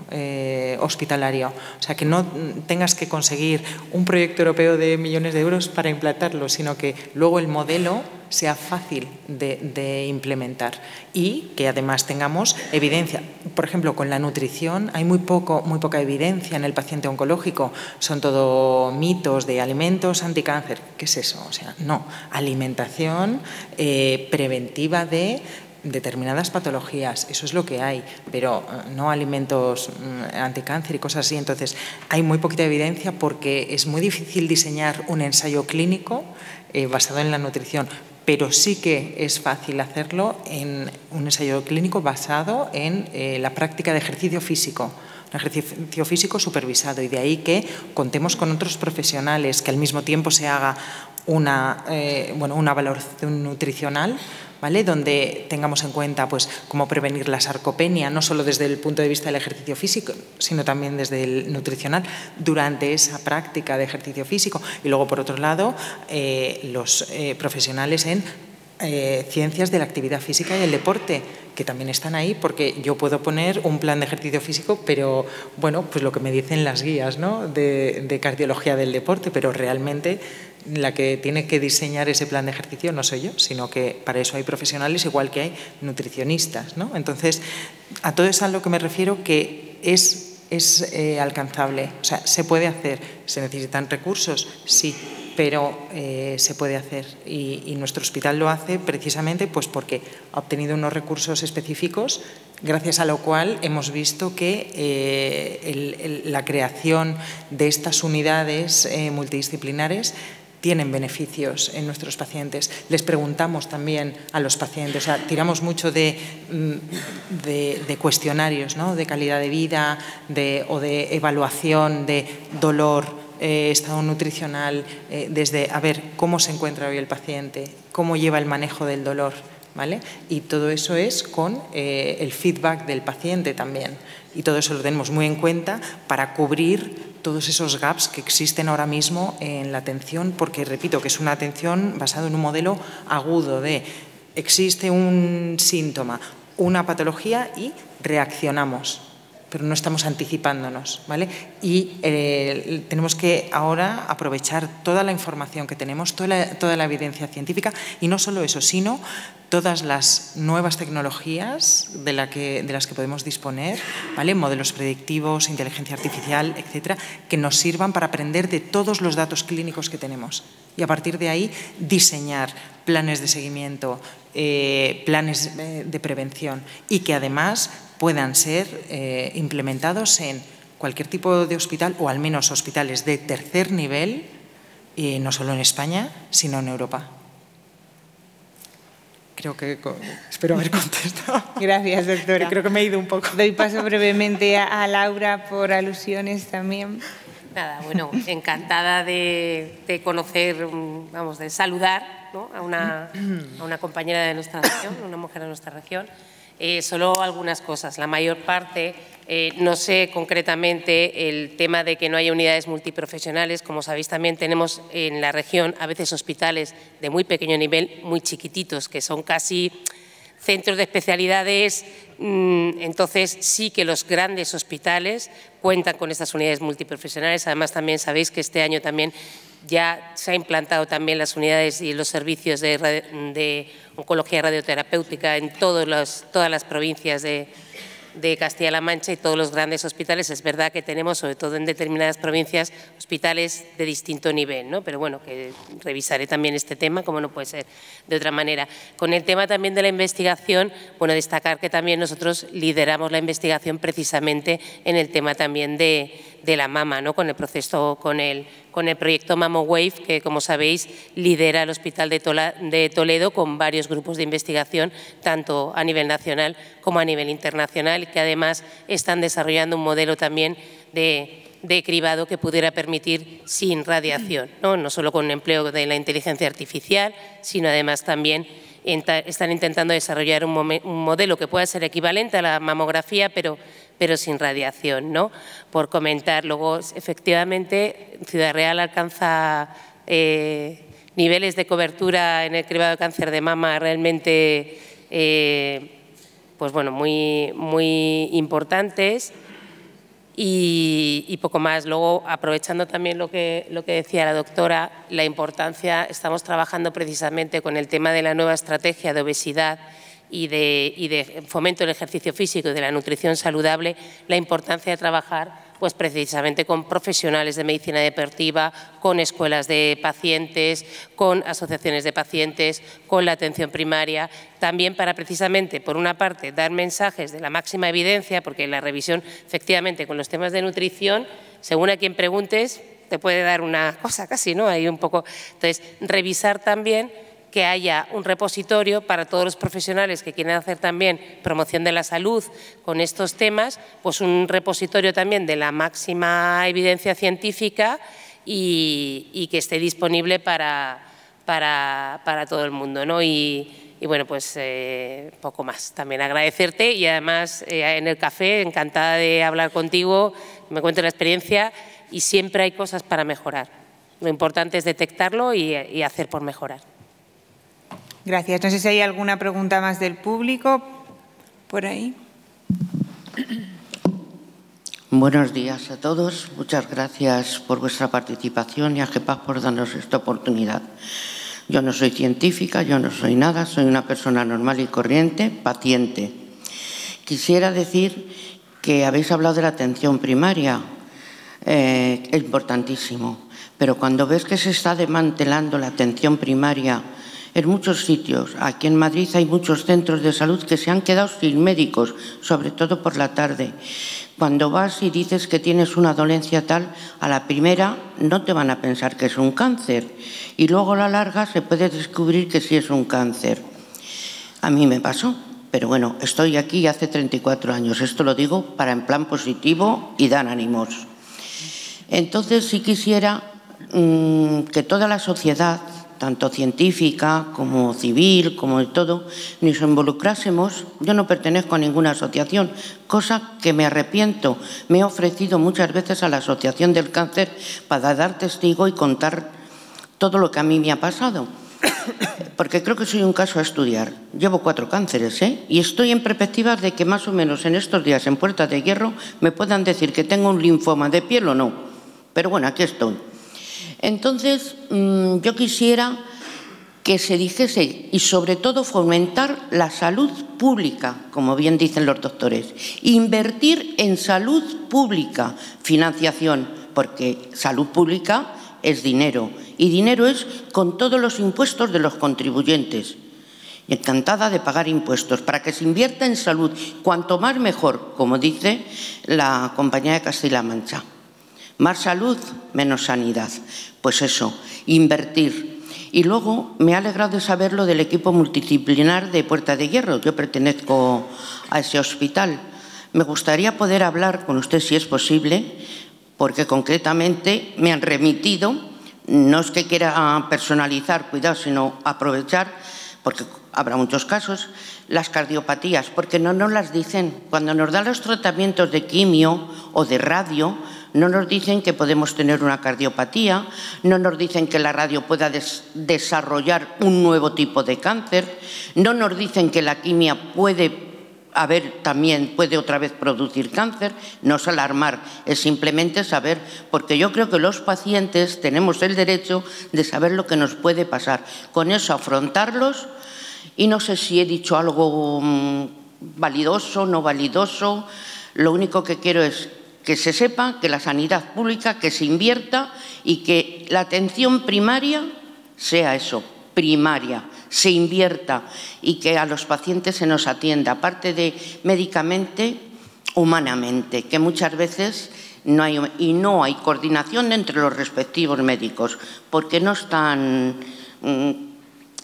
hospitalario. O sea, que no tengas que conseguir un proyecto europeo de millones de euros para implantarlo, sino que luego el modelo sea fácil de implementar, y que además tengamos evidencia. Por ejemplo, con la nutrición hay muy poca evidencia en el paciente oncológico. Son todo mitos de alimentos anticáncer. ¿Qué es eso? O sea, no. Alimentación preventiva de determinadas patologías, eso es lo que hay, pero no alimentos anticáncer y cosas así. Entonces, hay muy poquita evidencia, porque es muy difícil diseñar un ensayo clínico basado en la nutrición, pero sí que es fácil hacerlo en un ensayo clínico basado en la práctica de ejercicio físico. Un ejercicio físico supervisado, y de ahí que contemos con otros profesionales, que al mismo tiempo se haga una valoración nutricional, ¿vale? Donde tengamos en cuenta pues, cómo prevenir la sarcopenia, no solo desde el punto de vista del ejercicio físico, sino también desde el nutricional, durante esa práctica de ejercicio físico. Y luego, por otro lado, los profesionales en ciencias de la actividad física y el deporte, que también están ahí, porque yo puedo poner un plan de ejercicio físico, pero bueno, pues lo que me dicen las guías, ¿no? de cardiología del deporte, pero realmente la que tiene que diseñar ese plan de ejercicio no soy yo, sino que para eso hay profesionales, igual que hay nutricionistas, ¿no? Entonces, a todo eso a lo que me refiero, que es alcanzable. O sea, se puede hacer. ¿Se necesitan recursos? Sí, pero se puede hacer, y nuestro hospital lo hace precisamente pues porque ha obtenido unos recursos específicos, gracias a lo cual hemos visto que la creación de estas unidades multidisciplinares tienen beneficios en nuestros pacientes. Les preguntamos también a los pacientes, o sea, tiramos mucho de cuestionarios, ¿no?, de calidad de vida o de evaluación de dolor, estado nutricional, desde a ver cómo se encuentra hoy el paciente, cómo lleva el manejo del dolor, ¿vale? Y todo eso es con el feedback del paciente también. Y todo eso lo tenemos muy en cuenta para cubrir todos esos gaps que existen ahora mismo en la atención, porque repito que es una atención basada en un modelo agudo de existe un síntoma, una patología y reaccionamos, pero no estamos anticipándonos, ¿vale? Y tenemos que ahora aprovechar toda la información que tenemos, toda la evidencia científica, y no solo eso, sino todas las nuevas tecnologías de las que podemos disponer, ¿vale?, modelos predictivos, inteligencia artificial, etcétera, que nos sirvan para aprender de todos los datos clínicos que tenemos y a partir de ahí diseñar planes de seguimiento, planes de prevención, y que además puedan ser implementados en cualquier tipo de hospital, o al menos hospitales de tercer nivel, no solo en España, sino en Europa. Creo que espero haber contestado. Gracias, doctora. Creo que me he ido un poco. Doy paso brevemente a Laura por alusiones también. Nada, bueno, encantada de conocer, vamos, de saludar, ¿no?, a una compañera de nuestra región, una mujer de nuestra región. Solo algunas cosas. La mayor parte, no sé concretamente el tema de que no haya unidades multiprofesionales. Como sabéis, también tenemos en la región a veces hospitales de muy pequeño nivel, muy chiquititos, que son casi centros de especialidades. Entonces, sí que los grandes hospitales cuentan con estas unidades multiprofesionales. Además, también sabéis que este año también ya se ha implantado también las unidades y los servicios de oncología radioterapéutica en todas las provincias de Castilla-La Mancha y todos los grandes hospitales. Es verdad que tenemos, sobre todo en determinadas provincias, hospitales de distinto nivel, ¿no? Pero bueno, que revisaré también este tema, como no puede ser de otra manera. Con el tema también de la investigación, bueno, destacar que también nosotros lideramos la investigación precisamente en el tema también de la mama, ¿no?, con el proceso, con el proyecto MamoWave, que como sabéis lidera el Hospital de Toledo con varios grupos de investigación, tanto a nivel nacional como a nivel internacional, que además están desarrollando un modelo también de cribado que pudiera permitir sin radiación, no solo con el empleo de la inteligencia artificial, sino además también están intentando desarrollar un modelo que pueda ser equivalente a la mamografía, pero sin radiación, ¿no? Por comentar, luego, efectivamente, Ciudad Real alcanza niveles de cobertura en el cribado de cáncer de mama realmente pues bueno, muy importantes. Y poco más. Luego, aprovechando también lo que decía la doctora, la importancia, estamos trabajando precisamente con el tema de la nueva estrategia de obesidad y de fomento del ejercicio físico y de la nutrición saludable, la importancia de trabajar pues precisamente con profesionales de medicina deportiva, con escuelas de pacientes, con asociaciones de pacientes, con la atención primaria, también para precisamente, por una parte, dar mensajes de la máxima evidencia, porque la revisión, efectivamente, con los temas de nutrición, según a quien preguntes, te puede dar una cosa casi, ¿no? Hay un poco. Entonces, revisar también que haya un repositorio para todos los profesionales que quieren hacer también promoción de la salud con estos temas, pues un repositorio también de la máxima evidencia científica y que esté disponible para todo el mundo, ¿no? Y bueno, pues poco más. También agradecerte y además en el café, encantada de hablar contigo, me cuentes la experiencia y siempre hay cosas para mejorar. Lo importante es detectarlo y hacer por mejorar. Gracias. No sé si hay alguna pregunta más del público por ahí. Buenos días a todos. Muchas gracias por vuestra participación y a GEPAC por darnos esta oportunidad. Yo no soy científica, yo no soy nada, soy una persona normal y corriente, paciente. Quisiera decir que habéis hablado de la atención primaria, es importantísimo, pero cuando ves que se está desmantelando la atención primaria en muchos sitios. Aquí en Madrid hay muchos centros de salud que se han quedado sin médicos, sobre todo por la tarde. Cuando vas y dices que tienes una dolencia tal, a la primera no te van a pensar que es un cáncer y luego a la larga se puede descubrir que sí es un cáncer. A mí me pasó, pero bueno, estoy aquí hace 34 años. Esto lo digo para en plan positivo y dar ánimos. Entonces sí quisiera que toda la sociedad, tanto científica como civil, como de todo, nos involucrásemos. Yo no pertenezco a ninguna asociación, cosa que me arrepiento. Me he ofrecido muchas veces a la Asociación del Cáncer para dar testigo y contar todo lo que a mí me ha pasado, porque creo que soy un caso a estudiar. Llevo 4 cánceres, y estoy en perspectivas de que más o menos en estos días en Puerta de Hierro me puedan decir que tengo un linfoma de piel o no. Pero bueno, aquí estoy. Entonces, yo quisiera que se dijese, y sobre todo fomentar la salud pública, como bien dicen los doctores. Invertir en salud pública, financiación, porque salud pública es dinero, y dinero es con todos los impuestos de los contribuyentes. Encantada de pagar impuestos para que se invierta en salud, cuanto más mejor, como dice la Compañía de Castilla-La Mancha. Más salud, menos sanidad. Pues eso, invertir. Y luego me ha alegrado de saber lo del equipo multidisciplinar de Puerta de Hierro. Yo pertenezco a ese hospital. Me gustaría poder hablar con usted, si es posible, porque concretamente me han remitido, no es que quiera personalizar, cuidado, sino aprovechar, porque habrá muchos casos, las cardiopatías, porque no nos las dicen. Cuando nos dan los tratamientos de quimio o de radio, no nos dicen que podemos tener una cardiopatía, no nos dicen que la radio pueda desarrollar un nuevo tipo de cáncer, no nos dicen que la quimia puede otra vez producir cáncer. No es alarmar, es simplemente saber, porque yo creo que los pacientes tenemos el derecho de saber lo que nos puede pasar. Con eso afrontarlos, y no sé si he dicho algo validoso, no validoso, lo único que quiero es que se sepa que la sanidad pública, que se invierta y que la atención primaria sea eso, primaria, se invierta y que a los pacientes se nos atienda, aparte de médicamente, humanamente, que muchas veces no hay coordinación entre los respectivos médicos, porque no están,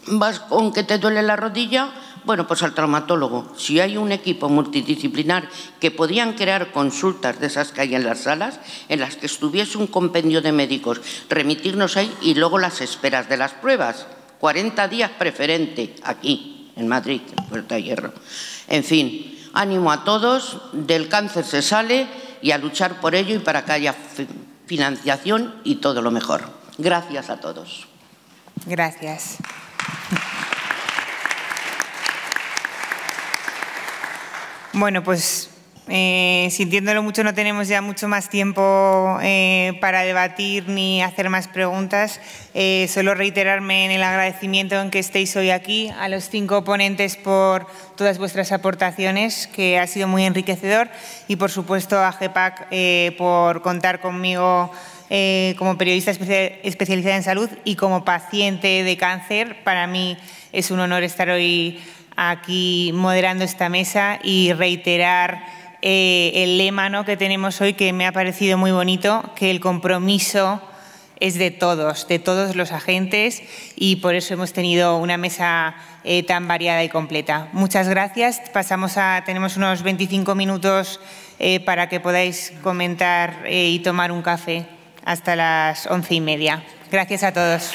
vas con que te duele la rodilla, bueno, pues al traumatólogo. Si hay un equipo multidisciplinar que podían crear consultas de esas que hay en las salas, en las que estuviese un compendio de médicos, remitirnos ahí y luego las esperas de las pruebas. 40 días preferente aquí, en Madrid, en Puerta de Hierro. En fin, ánimo a todos, del cáncer se sale y a luchar por ello y para que haya financiación y todo lo mejor. Gracias a todos. Gracias. Bueno, pues sintiéndolo mucho, no tenemos ya mucho más tiempo para debatir ni hacer más preguntas. Solo reiterarme en el agradecimiento en que estéis hoy aquí, a los 5 ponentes por todas vuestras aportaciones, que ha sido muy enriquecedor, y por supuesto a GEPAC por contar conmigo como periodista especializada en salud y como paciente de cáncer. Para mí es un honor estar hoy aquí moderando esta mesa y reiterar el lema que tenemos hoy, que me ha parecido muy bonito, que el compromiso es de todos los agentes, y por eso hemos tenido una mesa tan variada y completa. Muchas gracias. Tenemos unos 25 minutos para que podáis comentar y tomar un café hasta las 11:30. Gracias a todos.